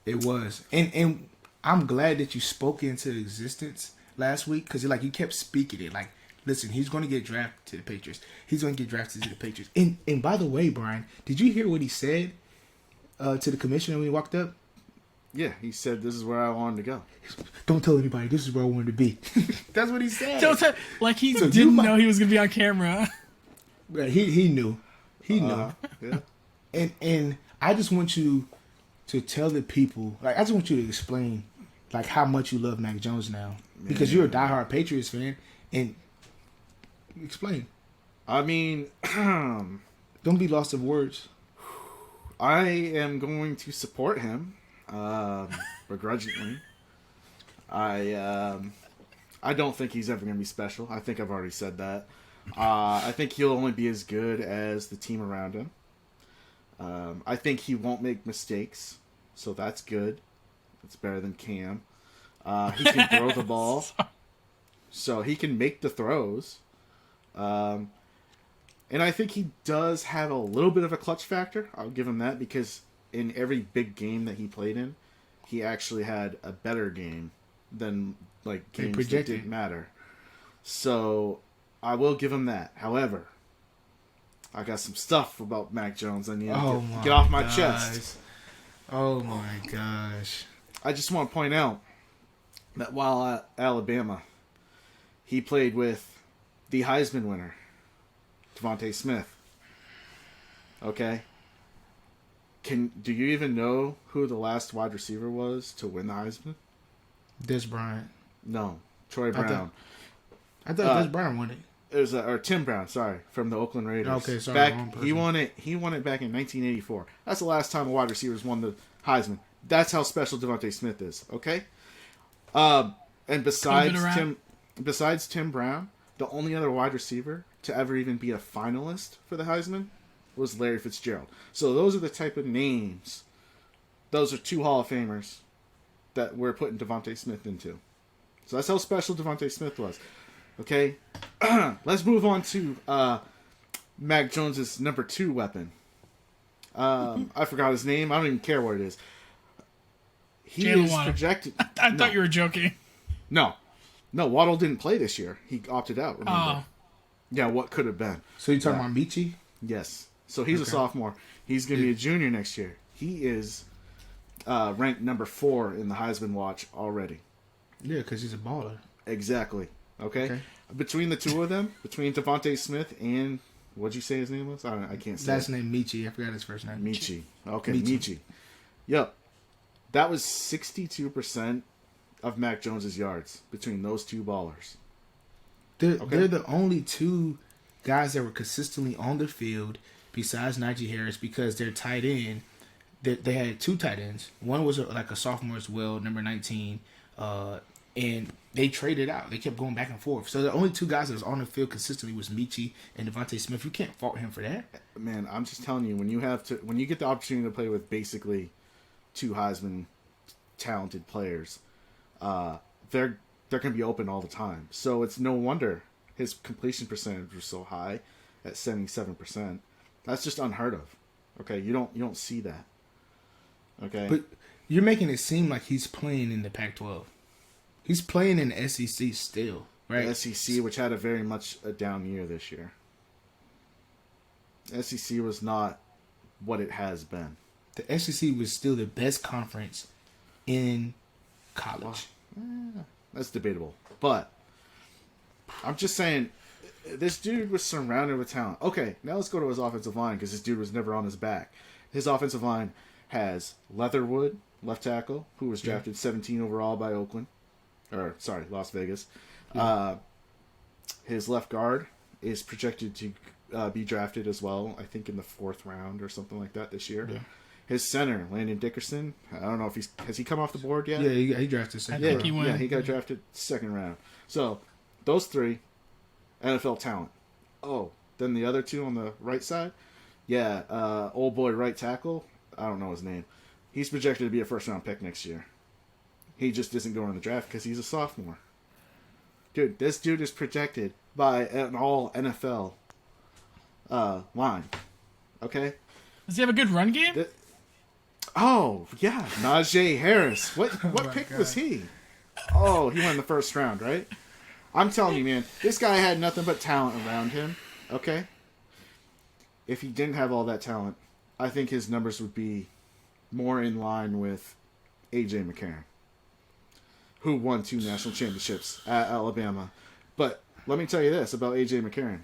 It was. And I'm glad that you spoke into existence last week because like you kept speaking it. Like, listen, he's going to get drafted to the Patriots. He's going to get drafted to the Patriots. And by the way, Bryan, did you hear what he said to the commissioner when he walked up? Yeah, he said this is where I wanted to go. Don't tell anybody. This is where I wanted to be. That's what he said. Don't tell, like he didn't know he was going to be on camera. He knew. He knew. Yeah. And I just want you to tell the people, like, I just want you to explain, like, how much you love Mac Jones now. Because you're a diehard Patriots fan. And explain. I mean, don't be lost of words. I am going to support him. Begrudgingly. I don't think he's ever going to be special. I think I've already said that. I think he'll only be as good as the team around him. I think he won't make mistakes, so that's good. It's better than Cam. He can throw the ball, so he can make the throws. And I think he does have a little bit of a clutch factor. I'll give him that because in every big game that he played in, he actually had a better game than like games that didn't matter. So I will give him that. However, I got some stuff about Mac Jones I need to get off my chest. Oh my gosh. I just want to point out that while at Alabama, he played with the Heisman winner, Devontae Smith. Okay? Do you even know who the last wide receiver was to win the Heisman? Des Bryant. No, Troy Brown. I thought Des Bryant won it. It was or Tim Brown, sorry, from the Oakland Raiders. Okay, sorry. He won it back in 1984. That's the last time a wide receivers won the Heisman. That's how special Devontae Smith is. Okay. And besides Tim Brown, the only other wide receiver to ever even be a finalist for the Heisman was Larry Fitzgerald. So those are the type of names. Those are two Hall of Famers that we're putting Devontae Smith into. So that's how special Devontae Smith was. Okay, let's move on to Mac Jones's number 2 weapon. I forgot his name. I don't even care what it is. He Jalen is Waddle. projected. I thought you were joking. No, Waddle didn't play this year. He opted out. Remember? Oh. Yeah, what could have been? So you're talking about Michi? Yes. So he's a sophomore. He's going to be a junior next year. He is ranked number 4 in the Heisman watch already. Yeah, because he's a baller. Exactly. Okay. Between the two of them, between Devontae Smith and what'd you say his name was? I can't say. Last name Michi. I forgot his first name. Michi. Okay, Michi. Yep. That was 62% of Mac Jones's yards between those two ballers. They're the only two guys that were consistently on the field besides Najee Harris because their tight end, they had two tight ends. One was like a sophomore as well, number 19, and they traded out. They kept going back and forth. So the only two guys that was on the field consistently was Michi and Devontae Smith. You can't fault him for that. Man, I'm just telling you, when you get the opportunity to play with basically two Heisman talented players, they're going to be open all the time. So it's no wonder his completion percentage was so high at 77%. That's just unheard of. Okay, you don't see that. Okay, but you're making it seem like he's playing in the Pac-12. He's playing in the SEC still, right? The SEC, which had a very much a down year this year. SEC was not what it has been. The SEC was still the best conference in college. That's debatable. But I'm just saying, this dude was surrounded with talent. Okay, now let's go to his offensive line because this dude was never on his back. His offensive line has Leatherwood, left tackle, who was drafted 17 overall by Las Vegas. Yeah. His left guard is projected to be drafted as well, I think in the 4th round or something like that this year. Yeah. His center, Landon Dickerson, I don't know if has he come off the board yet? Yeah, he drafted second. I think he went. Yeah, he got drafted 2nd round. So those 3, NFL talent. Oh, then the other 2 on the right side, old boy right tackle. I don't know his name. He's projected to be a 1st round pick next year. He just isn't going in the draft because he's a sophomore. Dude, this dude is projected by an all NFL line. Okay? Does he have a good run game? Najee Harris. What pick God. was he? Oh, he went in the 1st round, right? I'm telling you, man, this guy had nothing but talent around him. Okay? If he didn't have all that talent, I think his numbers would be more in line with A.J. McCarron, who won 2 national championships at Alabama. But let me tell you this about A.J. McCarron.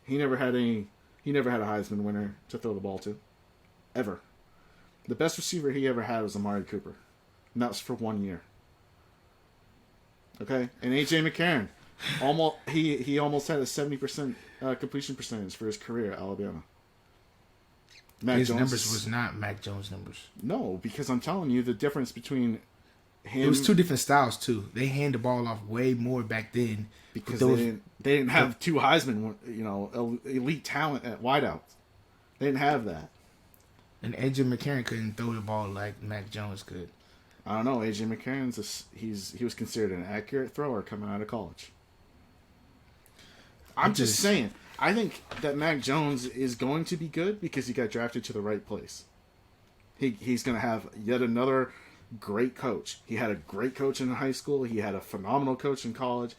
He never had a Heisman winner to throw the ball to. Ever. The best receiver he ever had was Amari Cooper. And that was for 1 year. Okay? And A.J. McCarron, he almost had a 70% completion percentage for his career at Alabama. His numbers was not Mac Jones' numbers. No, because I'm telling you the difference between him. It was 2 different styles too. They hand the ball off way more back then because they didn't have 2 Heisman, elite talent at wideouts. They didn't have that. And AJ McCarron couldn't throw the ball like Mac Jones could. I don't know. AJ McCarron's he was considered an accurate thrower coming out of college. I'm just saying. I think that Mac Jones is going to be good because he got drafted to the right place. He's going to have yet another great coach. He had a great coach in high school. He had a phenomenal coach in college.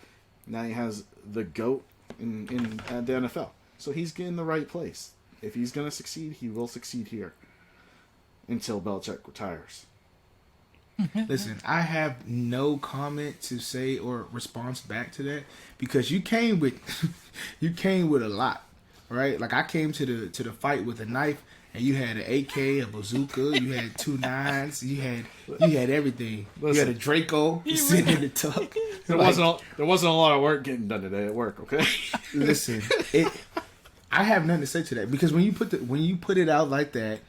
Now he has the GOAT in the NFL. So he's in the right place. If he's going to succeed, he will succeed here until Belichick retires. Listen, I have no comment to say or response back to that because you came with a lot, right? Like I came to the fight with a knife, and you had an AK, a bazooka, you had 2 9s, you had everything. Listen, you had a Draco sitting in the tuck. There wasn't a lot of work getting done today at work. Okay. Listen, I have nothing to say to that because when you put it out like that,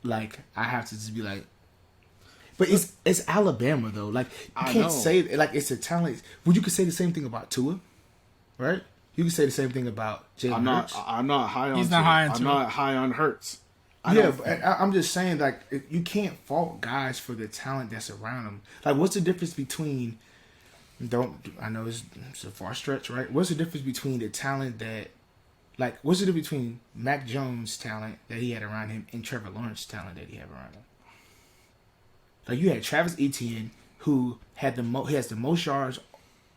like I have to just be like. But it's Alabama though. Like you can't say like it's a talent. Well, you could say the same thing about Tua, right? You could say the same thing about Jalen Hurts. I'm not high on. He's not high on I'm Tua. not high on Hurts. I'm just saying like you can't fault guys for the talent that's around them. Like what's the difference between? I know it's a far stretch, right? What's the difference between the talent that? Like, what's the difference between Mac Jones' talent that he had around him and Trevor Lawrence's talent that he had around him? Like, you had Travis Etienne, who has the most yards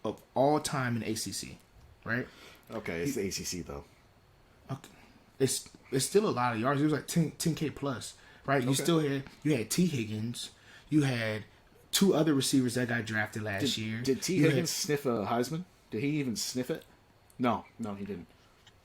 of all time in ACC, right? Okay, it's the ACC though. Okay, it's still a lot of yards. It was like 10K plus, right? Okay. You had T Higgins, you had 2 other receivers that got drafted last year. Did T Higgins sniff a Heisman? Did he even sniff it? No, he didn't.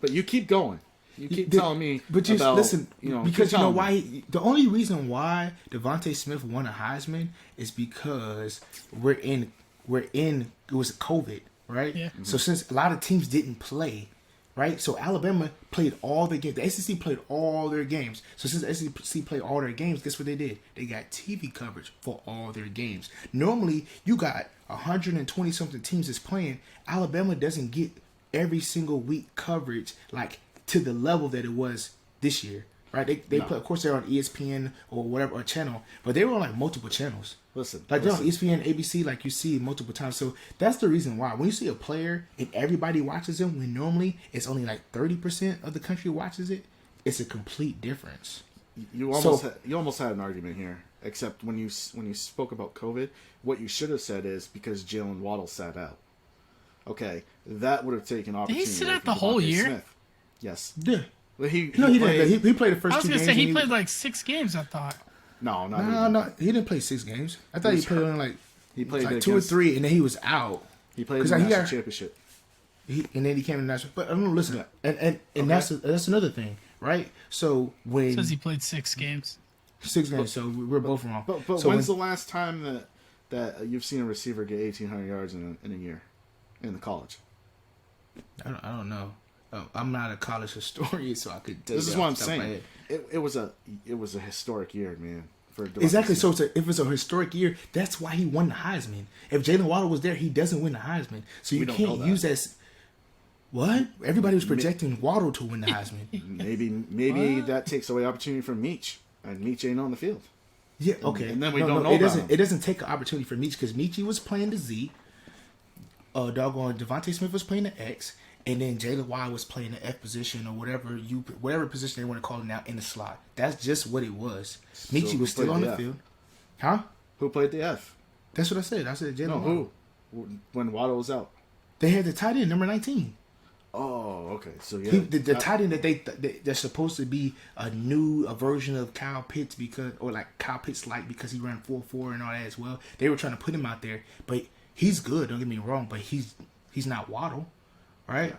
But you keep going. You keep telling me. But you about, listen, because you know why? Me. The only reason why Devontae Smith won a Heisman is because it was COVID, right? Yeah. So since a lot of teams didn't play, right? So Alabama played all the games. The SEC played all their games. So since the SEC played all their games, guess what they did? They got TV coverage for all their games. Normally, you got 120 something teams that's playing. Alabama doesn't get every single week coverage like to the level that it was this year, right? They play, of course, they're on ESPN or whatever or channel, but they were on like multiple channels. They're on ESPN, ABC, like you see multiple times. So that's the reason why when you see a player and everybody watches them, when normally it's only like 30% of the country watches it, it's a complete difference. You almost had an argument here, except when you spoke about COVID, what you should have said is because Jalen Waddle sat out. Okay, that would have taken opportunity. Did he sit out the whole year? Smith. Yes. Yeah. Well, he didn't. He played the first 2 games. I was going to say he played like 6 games, I thought. No. He didn't play 6 games. I thought he played only like 2 or 3, and then he was out. He played in the national championship. And then he came to the national. But listen, and that's another thing, right? So when it says he played 6 games. 6 games. So we're both wrong. But so when's the last time that you've seen a receiver get 1,800 yards in a year in the college? I don't know. I'm not a college historian, so I could tell you. This is what I'm saying. It was a historic year, man. Exactly. So if it's a historic year, that's why he won the Heisman. If Jalen Waddle was there, he doesn't win the Heisman. So you can't use that. What? Everybody was projecting Waddle to win the Heisman. Maybe that takes away opportunity from Meach, and Meach ain't on the field. Yeah. Okay. And then we don't know about him. It doesn't take an opportunity for Meach because Meach was playing the Z. Devontae Smith was playing the X. And then Jalen Waddle was playing the F position or whatever position they want to call it now in the slot. That's just what it was. Michi was still on the field. Huh? Who played the F? That's what I said. I said Jalen Waddle. Who? When Waddle was out? They had the tight end, number 19. Oh, okay. So yeah, the tight end that they're supposed to be a version of Kyle Pitts because Kyle Pitts because he ran 4.4 and all that as well. They were trying to put him out there, but he's good. Don't get me wrong, but he's not Waddle. Right,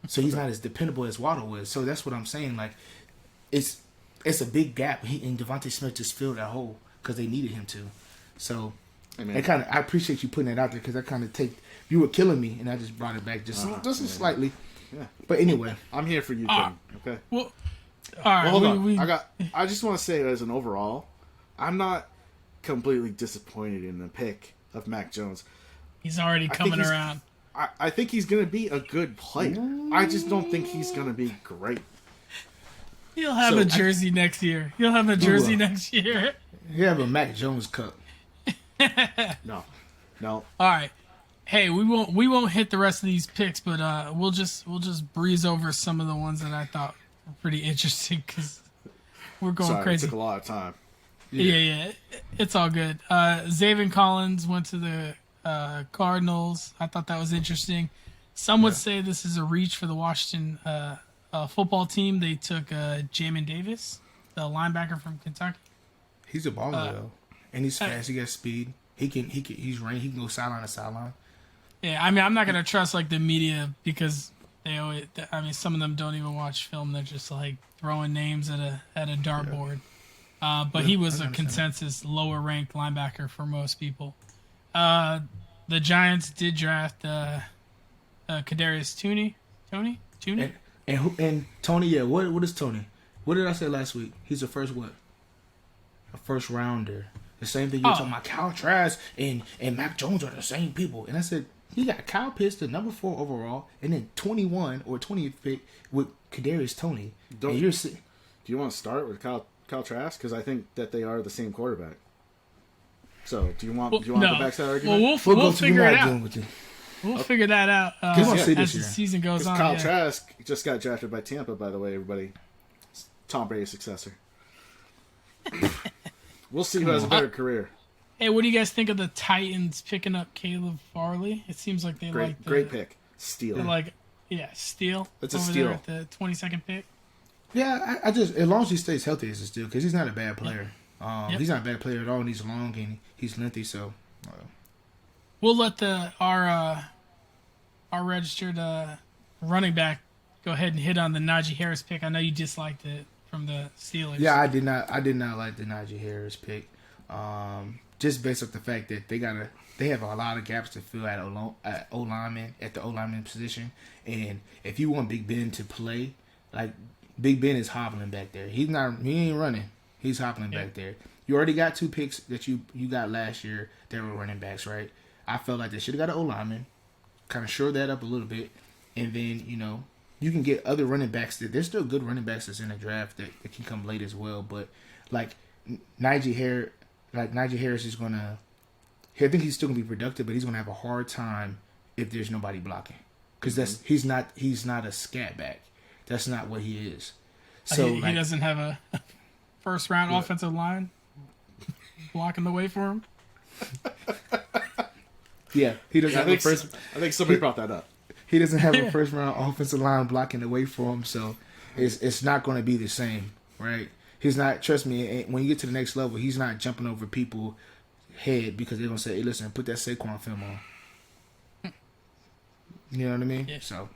so he's not as dependable as Waddle was. So that's what I'm saying. Like, it's a big gap. And Devontae Smith just filled that hole because they needed him to. So, I appreciate you putting that out there because I kind of you were killing me, and I just brought it back just slightly. Yeah. But anyway, I'm here for you, Tim. Okay. Well, all right. Well, hold on. I just want to say as an overall, I'm not completely disappointed in the pick of Mac Jones. He's already coming around. I think he's going to be a good player. I just don't think he's going to be great. He'll have a jersey next year. He'll have a jersey next year. He'll have a Mac Jones cup. No. All right. Hey, we won't hit the rest of these picks, but we'll just breeze over some of the ones that I thought were pretty interesting because we're going crazy. It took a lot of time. Yeah. It's all good. Zaven Collins went to the Cardinals. I thought that was interesting. Some would say this is a reach for the Washington football team. They took Jamin Davis, the linebacker from Kentucky. He's a baller though, and he's fast. He got speed. He's running. He can go sideline to sideline. Yeah, I mean, I'm not gonna trust the media because they always. I mean, some of them don't even watch film. They're just throwing names at a dartboard. But he was a consensus lower ranked linebacker for most people. The Giants did draft Kadarius Toney. And Tony, yeah. What is Tony? What did I say last week? He's a first what? A first rounder. The same thing you were talking about. Kyle Trask and Mac Jones are the same people. And I said he got Kyle Pitts, the number 4 overall, and then 21 or 20th pick with Kadarius Toney. Do you want to start with Kyle Trask? Because I think that they are the same quarterback. So, do you want to go back to that argument? Well, we'll figure it out. We'll figure that out as the season goes on. Kyle Trask just got drafted by Tampa, by the way, everybody. Tom Brady's successor. We'll see who has a better career. Hey, what do you guys think of the Titans picking up Caleb Farley? It seems like they great pick. Steal. Steal. It's a over steal. There at the 22nd pick. Yeah, I just as long as he stays healthy, it's a steal because he's not a bad player. He's not a bad player at all, and he's long and he's lengthy. So we'll let our registered running back go ahead and hit on the Najee Harris pick. I know you disliked it from the Steelers. Yeah, I did not like the Najee Harris pick. just based off the fact that they have a lot of gaps to fill at O-lineman, at the O-lineman position. And if you want Big Ben to play, like, Big Ben is hobbling back there. He ain't running. He's hobbling back there. You already got 2 picks that you got last year that were running backs, right? I felt like they should have got an O-lineman, kind of shore that up a little bit, and then, you can get other running backs. There's still good running backs that's in the draft that can come late as well. But, like, Najee Harris is going to... I think he's still going to be productive, but he's going to have a hard time if there's nobody blocking. Because he's not a scat back. That's not what he is. So he doesn't have a first-round offensive line blocking the way for him? Yeah, he doesn't have a first... I think somebody brought that up. He doesn't have a first-round offensive line blocking the way for him, so it's not going to be the same, right? He's not... Trust me, when you get to the next level, he's not jumping over people's head because they're going to say, hey, listen, put that Saquon film on. You know what I mean? Yeah. So,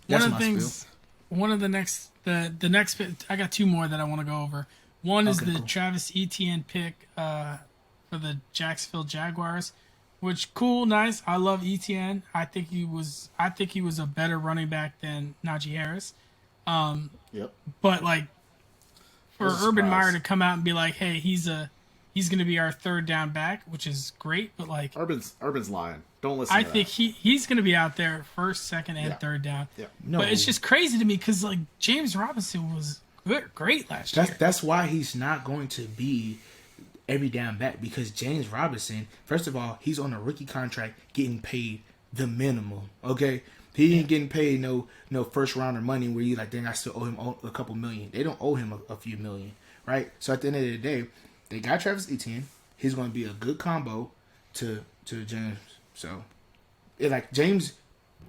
that's one of my the things... spiel. One of the next bit, I got 2 more that I want to go over. One is the cool. Travis Etienne pick for the Jacksonville Jaguars, which cool, nice. I love Etienne. I think he was a better running back than Najee Harris. Yep. But like for Urban Meyer surprise. to come out and be like, hey, he's going to be our 3rd down back, which is great. But like Urban's lying. Don't listen. I to think that. he's going to be out there 1st, 2nd, and 3rd down. Yeah. No. But it's just crazy to me because like James Robinson was great last year. That's why he's not going to be every down back, because James Robinson, first of all, he's on a rookie contract getting paid the minimum, okay? He ain't getting paid no first-rounder money where you like, dang, I still owe him a couple million. They don't owe him a few million, right? So at the end of the day, they got Travis Etienne. He's going to be a good combo to James. So, like, James,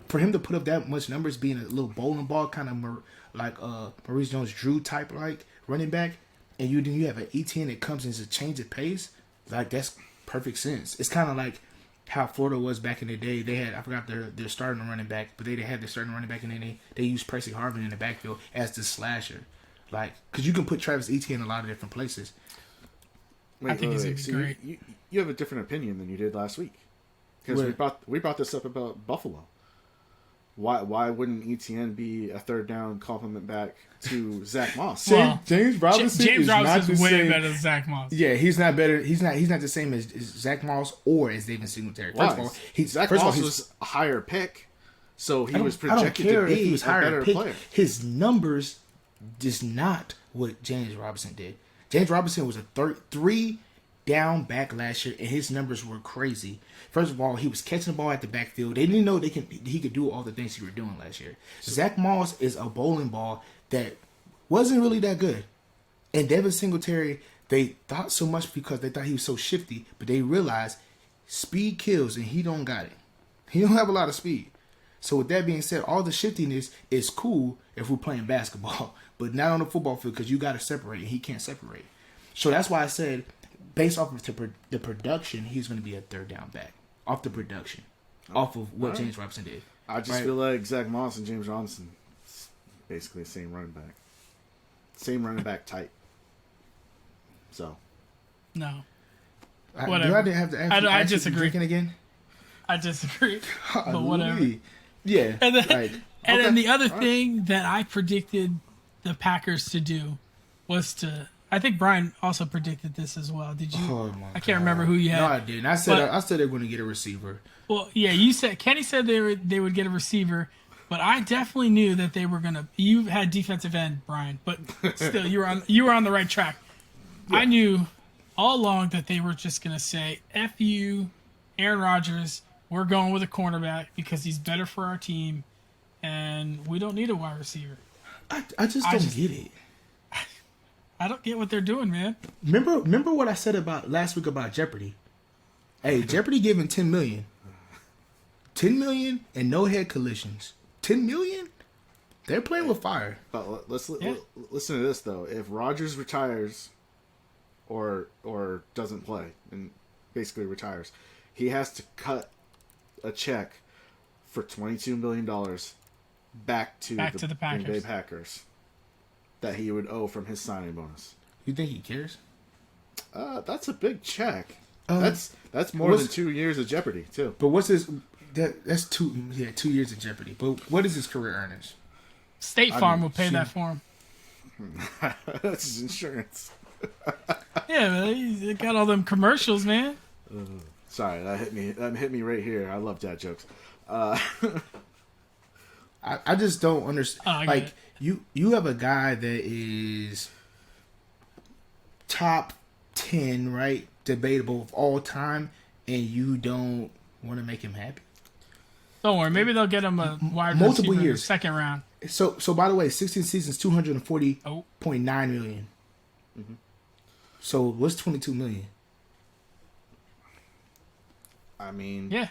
for him to put up that much numbers, being a little bowling ball kind of like Maurice Jones-Drew type like running back, and you have an Etienne that comes in as a change of pace, like, that's perfect sense. It's kind of like how Florida was back in the day. They had, I forgot their starting running back, but they had their starting running back, and then they used Percy Harvin in the backfield as the slasher, like, because you can put Travis Etienne in a lot of different places. Wait, I think he's gonna be so great. You have a different opinion than you did last week, because we brought this up about Buffalo. Why wouldn't Etienne be a 3rd down compliment back to Zach Moss? Well, James Robinson James is not Robinson's the way same. better than Zach Moss. Yeah, he's not better. He's not the same as Zach Moss or as David Singletary. First of all, Zach Moss was a higher pick, so he was projected I don't care to if he be was a higher better pick. player. His numbers is not what James Robinson did. James Robinson was a 3 down back last year, and his numbers were crazy. First of all, he was catching the ball at the backfield. They didn't know he could do all the things he was doing last year. Zach Moss is a bowling ball that wasn't really that good. And Devin Singletary, they thought so much because they thought he was so shifty, but they realized speed kills, and he don't got it. He don't have a lot of speed. So with that being said, all the shiftiness is cool if we're playing basketball, but not on the football field, because you got to separate, and he can't separate. So that's why I said, based off of the production, he's going to be a 3rd down back. Off the production. Off of what James Robinson did. I just feel like Zach Moss and James Robinson is basically the same running back. Same running back type. So. No. Whatever. Do I have to I disagree. Drinking again? I disagree. But whatever. Yeah. And then, like, then the other thing that I predicted the Packers to do was to... I think Bryan also predicted this as well. Did you? Oh my I can't remember who you had. No, I didn't. I said they were going to get a receiver. Well, yeah, you said Kenny said they would get a receiver, but I definitely knew that they were gonna. You had defensive end, Bryan, but still, you were on the right track. Yeah. I knew all along that they were just gonna say, "F you, Aaron Rodgers. We're going with a cornerback because he's better for our team, and we don't need a wide receiver." I just don't get it. I don't get what they're doing, man. Remember what I said about last week about Jeopardy? Hey, Jeopardy giving $10 million. $10 million and no head collisions. $10 million? They're playing with fire. But listen to this though. If Rodgers retires or doesn't play and basically retires, he has to cut a check for $22 million back to the Packers. Green Bay Packers that he would owe from his signing bonus. You think he cares? That's a big check. That's more than 2 years of Jeopardy too. But what's his? That's 2 years of Jeopardy. But what is his career earnings? State Farm will pay that for him. That's his insurance. Yeah, man, they got all them commercials, man. Sorry, that hit me. That hit me right here. I love dad jokes. I just don't understand. Like you have a guy that is top 10, right? Debatable of all time, and you don't want to make him happy. Don't worry, maybe they'll get him a wide multiple receiver years, in the second round. So by the way, 16 seasons, 240.9 million. Mm-hmm. So what's 22 million? I mean, yeah.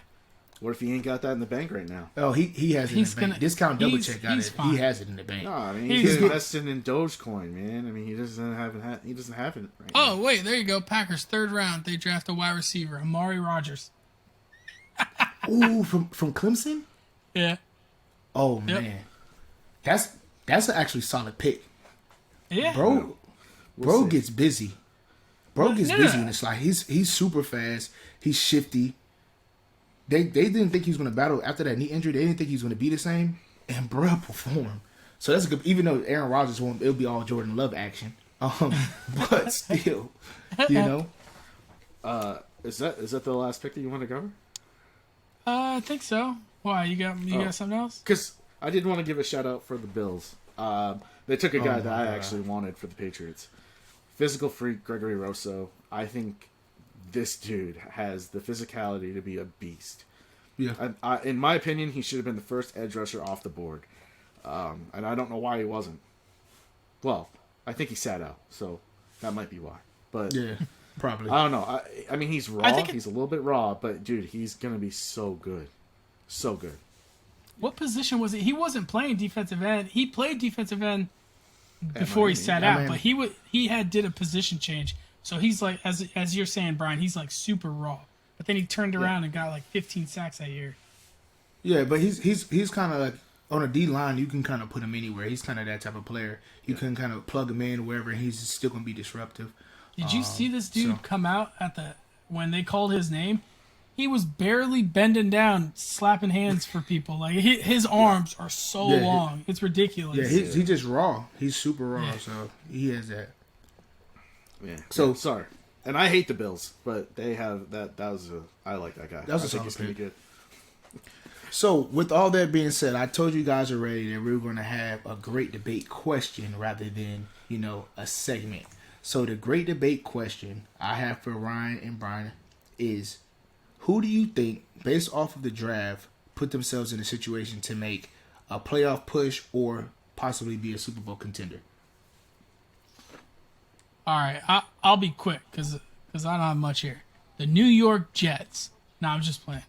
What if he ain't got that in the bank right now? Oh, he has it in the bank. Discount double check got it. Fine. He has it in the bank. No, I mean he's investing in Dogecoin, man. I mean he doesn't have it right now. Oh wait, there you go. Packers third round. They draft a wide receiver, Amari Rodgers. Ooh, from Clemson. Yeah. Oh man, that's an actually solid pick. Yeah, bro gets busy. Bro gets busy in the slot. He's super fast. He's shifty. They didn't think he was going to battle after that knee injury. They didn't think he was going to be the same, and bro performed. So that's a good. Even though Aaron Rodgers won't, it'll be all Jordan Love action. But still, you know. Is that the last pick that you want to cover? I think so. Why you got something else? Because I did want to give a shout out for the Bills. They took a guy that I actually wanted for the Patriots. Physical freak Gregory Rosso. I think this dude has the physicality to be a beast. Yeah. In my opinion, he should have been the first edge rusher off the board. And I don't know why he wasn't. Well, I think he sat out, so that might be why. But yeah, probably. I don't know. I mean, he's raw. He's a little bit raw, but dude, he's gonna be so good, so good. What position was he? He wasn't playing defensive end. He played defensive end before he sat out, but he did a position change. So he's like, as you're saying, Brian, he's like super raw. But then he turned around and got like 15 sacks that year. Yeah, but he's kind of like on a D line. You can kind of put him anywhere. He's kind of that type of player. You can kind of plug him in wherever, and he's still gonna be disruptive. Did you see this dude come out when they called his name? He was barely bending down, slapping hands for people. Like his arms are so long, it's ridiculous. Yeah, he's just raw. He's super raw, so he has that. Yeah. So sorry, and I hate the Bills, but they have that. I like that guy. That was I a think he's gonna be good. So with all that being said, I told you guys already that we were going to have a great debate question rather than a segment. So the great debate question I have for Ryan and Bryan is: who do you think, based off of the draft, put themselves in a situation to make a playoff push or possibly be a Super Bowl contender? All right, I'll be quick because I don't have much here. The New York Jets. No, I'm just playing.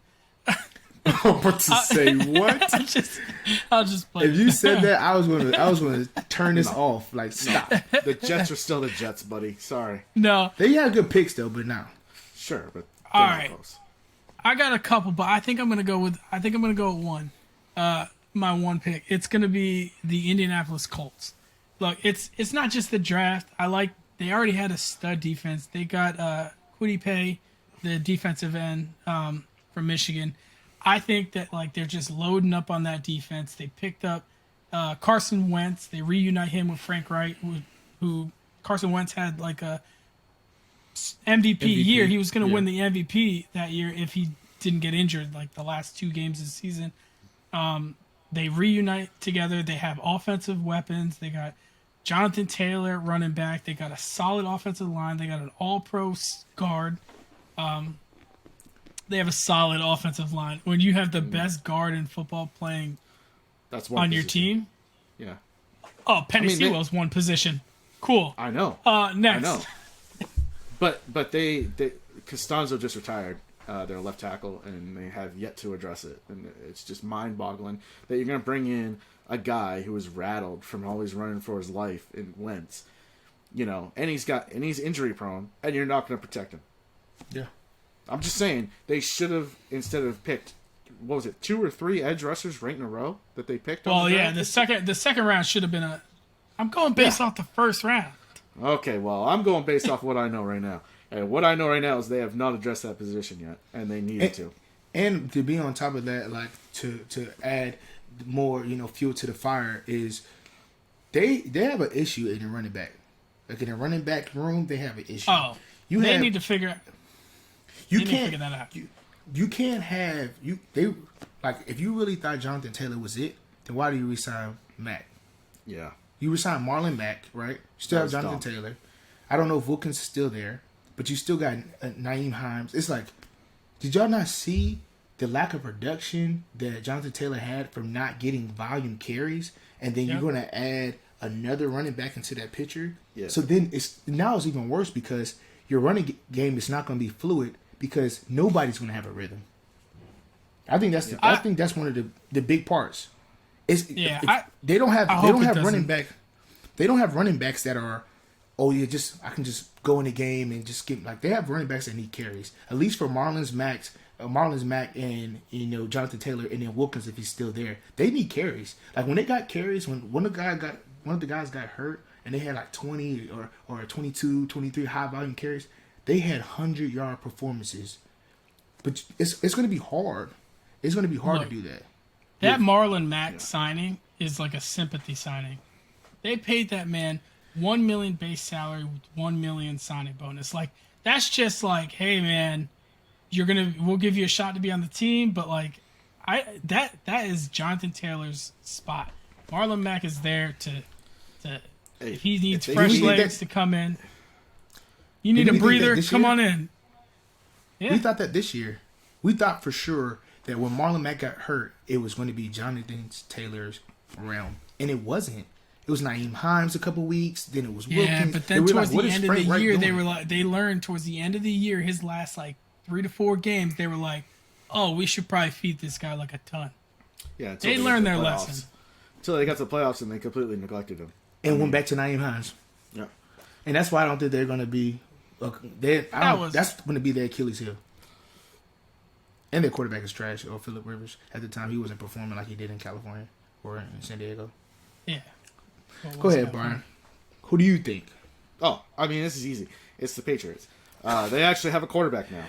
What to say? What? I'll just play. If you said that, I was gonna turn this off. Like, stop. The Jets are still the Jets, buddy. Sorry. No, they had good picks though, but now. Sure, but all right. Close. I got a couple, but I think I'm gonna go with one. My one pick. It's gonna be the Indianapolis Colts. Look, it's not just the draft. They already had a stud defense. They got Kwity Paye, the defensive end from Michigan. I think that they're just loading up on that defense. They picked up Carson Wentz. They reunite him with Frank Reich, who Carson Wentz had like a MVP year. He was going to win the MVP that year if he didn't get injured like the last 2 games of the season. They reunite together. They have offensive weapons. They got Jonathan Taylor running back. They got a solid offensive line. They got an all-pro guard. They have a solid offensive line. When you have the best guard in football playing on your team. Yeah. Oh, Penny Sewell's one position. Cool. I know. Next. I know. But they Costanzo just retired. Their left tackle, and they have yet to address it. And it's just mind-boggling that you're going to bring in a guy who is rattled from always running for his life in Wentz, and he's injury prone, and you're not going to protect him. Yeah. I'm just saying they should have, instead of picked, 2 or 3 edge rushers right in a row that they picked. Well, yeah, the second round should have been I'm going based off the first round. Okay, well, I'm going based off what I know right now. And what I know right now is they have not addressed that position yet, and they needed to. And to be on top of that, like to add more, fuel to the fire is they have an issue in the running back. Like in the running back room, they have an issue. Oh, they need to figure out. You can't can't figure that out. You can't have if you really thought Jonathan Taylor was it, then why do you resign Mack? Yeah. You resign Marlon Mack, right? You still have Jonathan Taylor. I don't know if Wilkins is still there, but you still got Naeem Hines. It's like, did y'all not see the lack of production that Jonathan Taylor had from not getting volume carries, and then you're going to add another running back into that picture? Yeah. So then it's even worse because your running game is not going to be fluid because nobody's going to have a rhythm. I think that's one of the big parts. They don't have running back. They don't have running backs that are, I can just go in the game and just get they have running backs that need carries. At least for Marlon Mack and Jonathan Taylor and then Wilkins if he's still there, they need carries. Like when they got carries, when one of the guys got hurt and they had like 20 or 22, 23 high volume carries, they had 100-yard performances. But it's going to be hard. It's going to be hard to do that. That Marlon Mack signing is like a sympathy signing. They paid that man $1 million base salary with $1 million signing bonus. Like that's just like, hey man, we'll give you a shot to be on the team, but like that is Jonathan Taylor's spot. Marlon Mack is there to if he needs fresh legs to come in. You need a breather, come on in. Yeah. We thought that this year. We thought for sure that when Marlon Mack got hurt, it was going to be Jonathan Taylor's realm. And it wasn't. It was Naeem Hines a couple weeks, then it was Wilkins. Yeah, but then towards the end of the year, they learned towards the end of the year, his last 3 to 4 games, they were like, oh, we should probably feed this guy like a ton. Yeah, they learned their lesson. Until they got to the playoffs and they completely neglected him. And went back to Naeem Hines. Yeah. And that's why I don't think they're going to be... that's going to be their Achilles heel. And their quarterback is trash, or Phillip Rivers. At the time, he wasn't performing like he did in California or in San Diego. Yeah. Go ahead, Brian. Who do you think? Oh, I mean, this is easy. It's the Patriots. They actually have a quarterback now.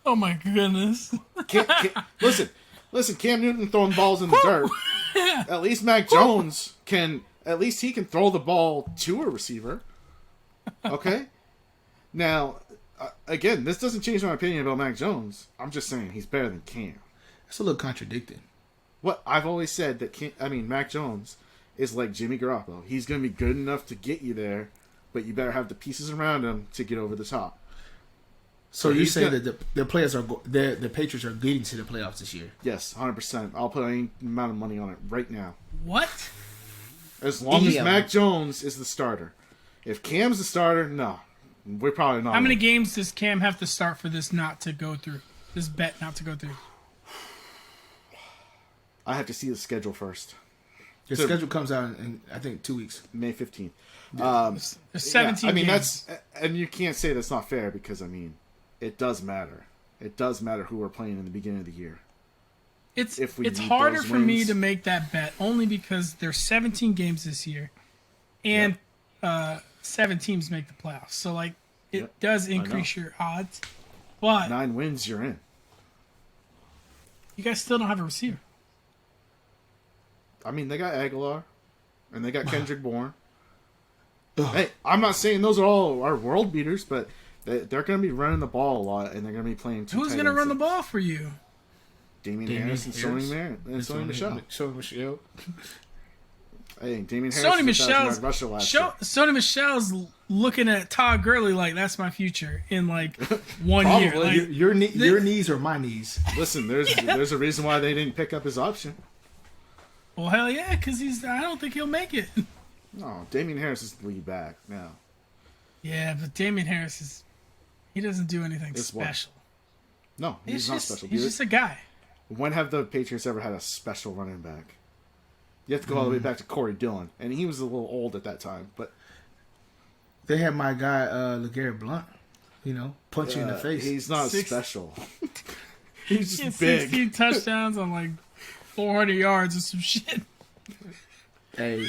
Oh, my goodness. Listen, Cam Newton throwing balls in the dirt. At least Mac Jones can throw the ball to a receiver. Okay? Now... again, this doesn't change my opinion about Mac Jones. I'm just saying he's better than Cam. That's a little contradicting. What I've always said Mac Jones is like Jimmy Garoppolo. He's going to be good enough to get you there, but you better have the pieces around him to get over the top. So you say that the players the Patriots are getting to the playoffs this year? Yes, 100%. I'll put any amount of money on it right now. What? As long as Mac Jones is the starter. If Cam's the starter, no. We're probably not. How many games does Cam have to start for this not to go through? This bet not to go through? I have to see the schedule first. The schedule comes out in, I think, 2 weeks. May 15th. There's 17 games. that's... And you can't say that's not fair because, it does matter. It does matter who we're playing in the beginning of the year. It's harder for me to make that bet only because there's 17 games this year. And... 7 teams make the playoffs, so it does increase your odds. But 9 wins, you're in. You guys still don't have a receiver. I mean, they got Aguilar, and they got Kendrick Bourne. Hey, I'm not saying those are all our world beaters, but they're going to be running the ball a lot, and they're going to be playing. Who's going to run the ball for you? Damian Harris and Sony Michel. Hey, Damian Harris. Sony Michel's looking at Todd Gurley like that's my future in 1 year. Your knees are my knees. Listen, there's a reason why they didn't pick up his option. Well, hell yeah, because I don't think he'll make it. No, Damian Harris is the lead back now. Yeah, but Damian Harris he doesn't do anything special. No, he's not special. He's just a guy. When have the Patriots ever had a special running back? You have to go all the way back to Corey Dillon, and he was a little old at that time. But they had my guy LeGarrette Blount, punch you in the face. He's not special. He's just big. 16 touchdowns on 400 yards or some shit. Hey,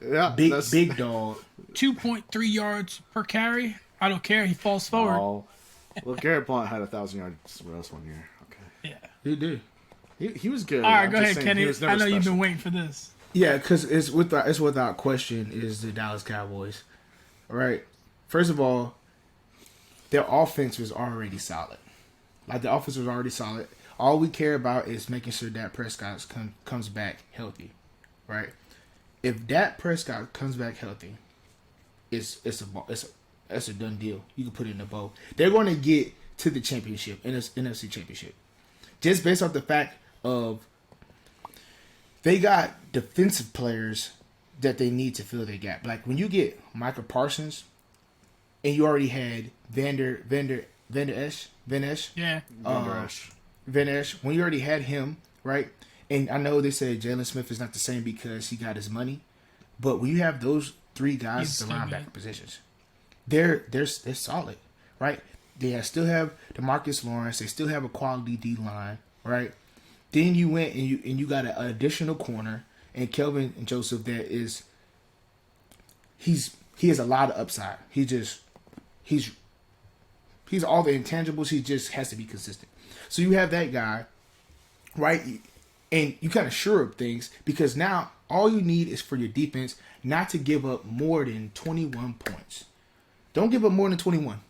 yeah, big dog. 2.3 yards per carry. I don't care. He falls forward. Oh, well, Garrett Blount had 1,000 yards rush one year. Okay, Yeah. He did. he was good. All right, I'm go just ahead, saying, Kenny. he was never I know you've special. been waiting for this. Yeah, because it's without question is the Dallas Cowboys. All right. First of all, their offense was already solid. Like the offense was already solid. All we care about is making sure Dak Prescott comes back healthy, right? If Dak Prescott comes back healthy, it's a done deal. You can put it in the bowl. They're going to get to the championship, NFC Championship, just based off the fact of they got defensive players that they need to fill their gap. Like when you get Micah Parsons, and you already had Van Esch. Yeah. Van Esch, when you already had him, right? And I know they said Jalen Smith is not the same because he got his money, but when you have those three guys at the linebacker positions, they're solid, right? They still have DeMarcus Lawrence. They still have a quality D line, right? Then you went and you got an additional corner and Kelvin and Joseph. That is, he has a lot of upside. He's all the intangibles. He just has to be consistent. So you have that guy, right? And you kind of sure up things because now all you need is for your defense not to give up more than 21 points. Don't give up more than 21.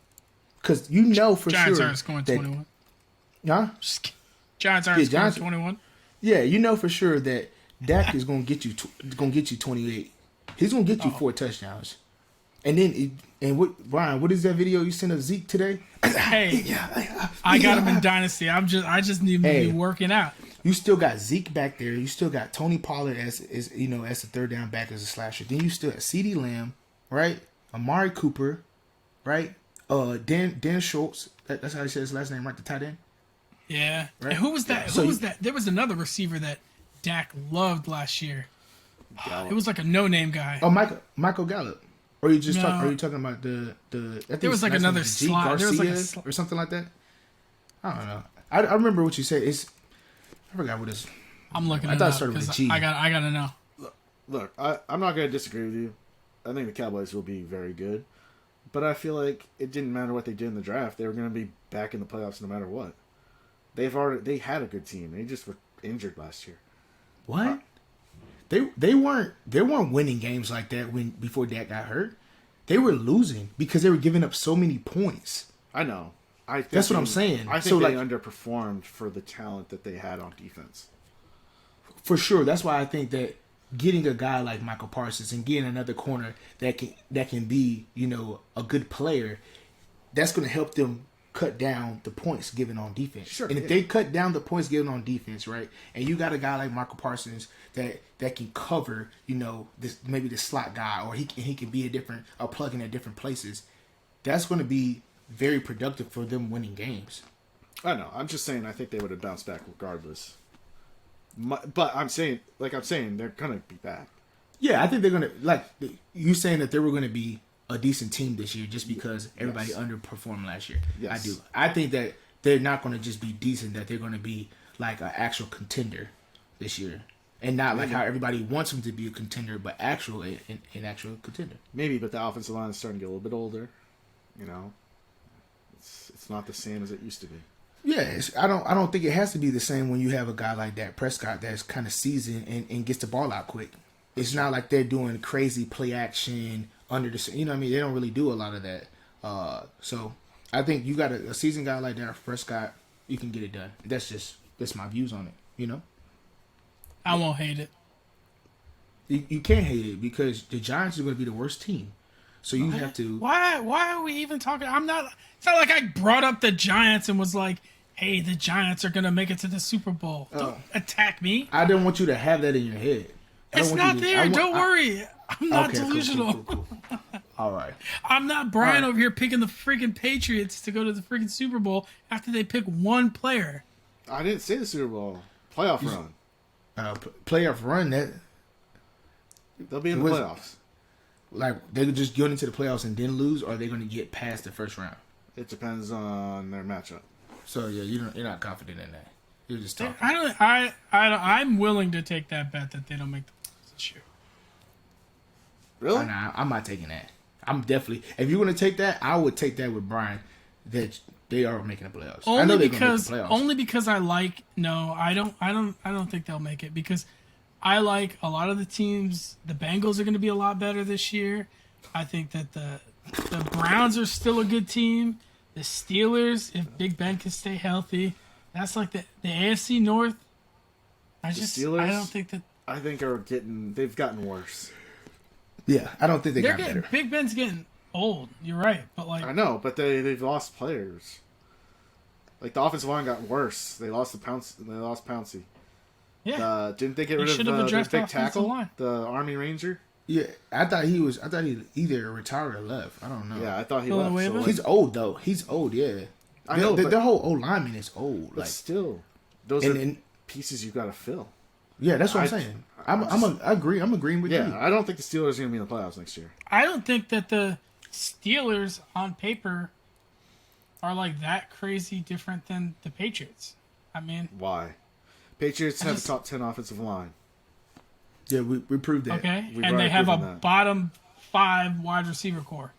Because you know for Giants sure aren't scoring that, 21. Huh? Just kidding. Giants aren't scoring Giants- 21. Yeah, you know for sure that Dak is going to get you 28. He's going to get you 4 touchdowns. And then Brian, what is that video you sent of Zeke today? Hey, I got him in Dynasty. I just need him to be working out. You still got Zeke back there. You still got Tony Pollard as the third down back as a slasher. Then you still have CeeDee Lamb, right? Amari Cooper, right? Dan Schultz. That's how he says his last name, right? The tight end. Yeah. Right? And who was that? So Who was that? There was another receiver that Dak loved last year. Gallup. It was like a no-name guy. Oh, Michael Gallup. Or you just No. are you talking about the? I think There was his like last another name is G. slot. There was like a Garcia or something like that. I don't know. I remember what you said. I forgot what it's. I'm looking. I thought it started with a G. I gotta know. Look, I'm not going to disagree with you. I think the Cowboys will be very good. But I feel like it didn't matter what they did in the draft. They were going to be back in the playoffs no matter what. They had a good team. They just were injured last year. What? They weren't winning games like that before Dak got hurt. They were losing because they were giving up so many points. I know. That's what I'm saying. I think So, they like- underperformed for the talent that they had on defense. For sure. That's why I think that getting a guy like Michael Parsons and getting another corner that can be, a good player, that's going to help them cut down the points given on defense. Sure, and if they cut down the points given on defense, right, and you got a guy like Michael Parsons that can cover, this maybe the slot guy, or he can be a plug-in at different places, that's going to be very productive for them winning games. I know. I'm just saying I think they would have bounced back regardless. But I'm saying they're going to be back. Yeah, I think they're going to, like, you saying that they were going to be a decent team this year just because everybody underperformed last year. Yes. I do. I think that they're not going to just be decent, that they're going to be like an actual contender this year. And not like how everybody wants them to be a contender, but an actual contender. Maybe, but the offensive line is starting to get a little bit older. It's not the same as it used to be. Yeah, I don't think it has to be the same when you have a guy like Dak Prescott that's kind of seasoned and gets the ball out quick. It's not like they're doing crazy play action under the, what I mean? They don't really do a lot of that. So I think you got a seasoned guy like Dak Prescott, you can get it done. That's my views on it. I won't hate it. You can't hate it because the Giants are going to be the worst team. So you have to. Why are we even talking? It's not like I brought up the Giants and was like, hey, the Giants are going to make it to the Super Bowl. Don't attack me. I don't want you to have that in your head. It's not there. Don't worry. I'm not Okay, delusional. Cool. All right. I'm not Bryan over here picking the freaking Patriots to go to the freaking Super Bowl after they pick one player. I didn't say the Super Bowl. Playoff run. Playoff run, that They'll be in the playoffs. like they could just get into the playoffs and then lose, or are they going to get past the first round? It depends on their matchup. So yeah, you're not confident in that. You're just talking. I'm willing to take that bet that they don't make the playoffs this year. Really? I'm not taking that. I'm definitely. If you're going to take that, I would take that with Bryan. That they are making the playoffs. Only I know they're because going to make the playoffs. only because I don't think they'll make it because I like a lot of the teams. The Bengals are going to be a lot better this year. I think that the Browns are still a good team. The Steelers, if Big Ben can stay healthy, that's like the AFC North. I don't think that. I think they've gotten worse. Yeah, I don't think They're got getting better. Big Ben's getting old. You're right, but like I know, but they've lost players. Like the offensive line got worse. They lost Pouncey. yeah, Didn't they get They rid should of have their addressed big offensive tackle, line. the Army Ranger? Yeah, I thought he either retired or left. I don't know. Yeah, I thought he Villanueva? left. So He's old though. He's old. Yeah. I know, but their whole old lineman is old. but Like, still, those and- are and- pieces you got to fill. yeah, that's what I'm I- saying. I agree. I'm agreeing with Yeah, you. I don't think the Steelers are going to be in the playoffs next year. I don't think that the Steelers on paper are like that crazy different than the Patriots. I mean, Why? Patriots have a top 10 offensive line. Yeah, we proved that. okay, We've and already they have a proven that. bottom 5 wide receiver core.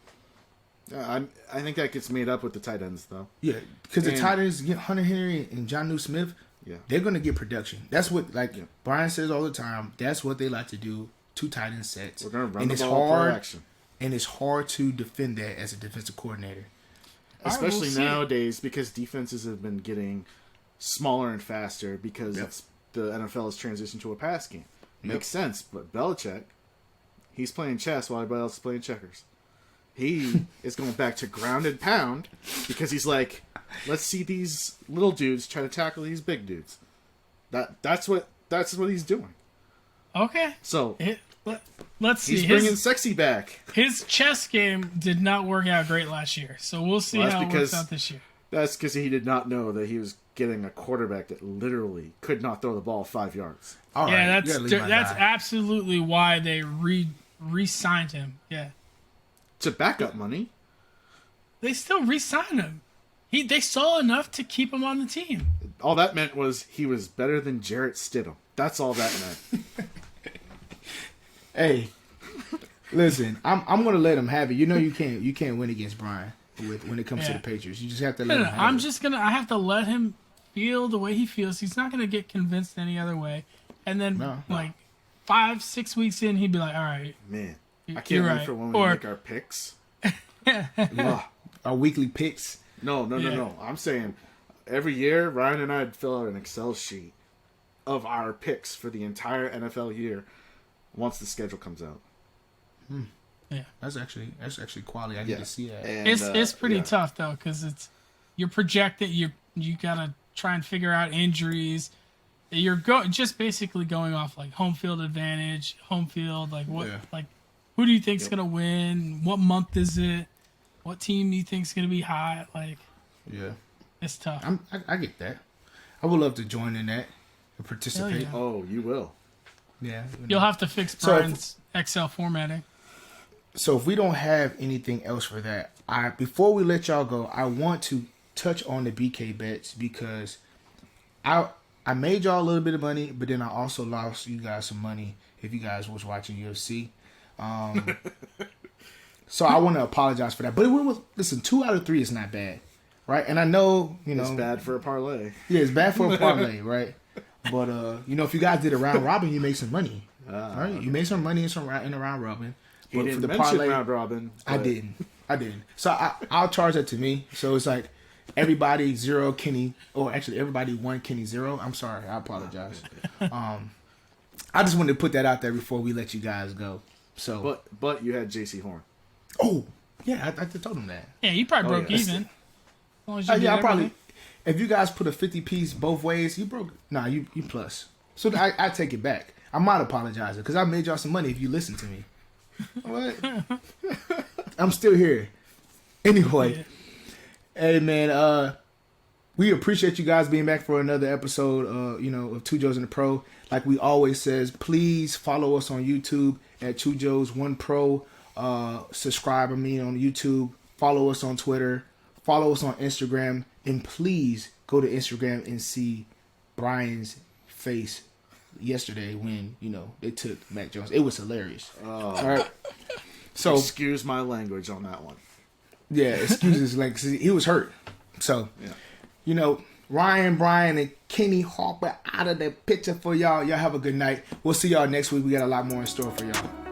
I think that gets made up with the tight ends, though. Yeah, because the And- tight ends get Hunter Henry and John Smith. Yeah. They're gonna get production. That's what Yeah. Bryan says all the time. That's what they like to do. 2 tight end sets. We're going to run and the it's ball hard. play action. And it's hard to defend that as a defensive coordinator. All right, we'll Especially see. nowadays because defenses have been getting smaller and faster because Yep. the NFL has transitioned to a pass game. Yep. Makes sense, but Belichick, he's playing chess while everybody else is playing checkers. He is going back to ground and pound because he's like, let's see these little dudes try to tackle these big dudes. That's what he's doing. Okay, So let's see. he's bringing sexy back. His chess game did not work out great last year, so we'll see Well, that's how it because- works out this year. That's because he did not know that he was getting a quarterback that literally could not throw the ball 5 yards. All Yeah, right, you gotta leave my that's guy. absolutely why they re-signed him. Yeah, To backup money. they still re-signed him. They saw enough to keep him on the team. All that meant was he was better than Jarrett Stidham. That's all that meant. Hey, listen, I'm gonna let him have it. You know you can't win against Bryan when it comes to Yeah. the Patriots. You just have to No, let no, him have I'm it. just gonna. I have to let him feel the way he feels. He's not gonna get convinced any other way. And then, No. like 5-6 weeks in, he'd be like, "All right, Man, I You're can't wait right. for when we Or- make our picks. Ugh. Our weekly picks. No. Yeah. I'm saying every year, Ryan and I'd fill out an Excel sheet of our picks for the entire NFL year once the schedule comes out. That's actually quality. I need to see that. And, it's pretty yeah. tough though, because you're projected. You gotta try and figure out injuries. You're just basically going off like home field advantage, home field. Like what, Yeah. like who do you think's gonna win? What month is it? What team do you think's gonna be hot? Like Yeah, it's tough. I get that. I would love to join in that and participate. yeah. Oh, you will. Yeah. you know. You'll have to fix So if- Brian's Excel formatting. So if we don't have anything else for that, before we let y'all go, I want to touch on the BK bets because I made y'all a little bit of money, but then I also lost you guys some money if you guys was watching UFC. So I want to apologize for that. But listen, 2 out of 3 is not bad, right? And I know It's bad for a parlay. Yeah, it's bad for a parlay, right? But if you guys did a round robin, you make some money, right? You made some money in a round robin. He But didn't for the mention parlay, round robin. I but didn't. So I'll charge that to me. So it's like everybody 0 Kenny, or actually everybody 1 Kenny 0. I'm sorry, I apologize. I just wanted to put that out there before we let you guys go. So, But you had JC Horn. oh yeah, I told him that. Yeah, you probably broke yeah. even. As long as you did Yeah, I probably. everything. If you guys put a 50 piece both ways, you broke. Nah, you plus. So I take it back. I'm not apologizing because I made y'all some money if you listen to me. What? I'm still here. Anyway, hey man, we appreciate you guys being back for another episode. Of Two Joes and the Pro. Like we always says, please follow us on YouTube at Two Joes One Pro. Subscribe on YouTube. Follow us on Twitter. Follow us on Instagram, and please go to Instagram and see Bryan's face yesterday when they took Mac Jones. It was hilarious. All right. So excuse my language on that one. yeah, excuses like 'cause he was hurt. So Yeah. you know, Ryan, Bryan, and Kenny Harper out of the picture for y'all. Y'all have a good night. We'll see y'all next week. We got a lot more in store for y'all.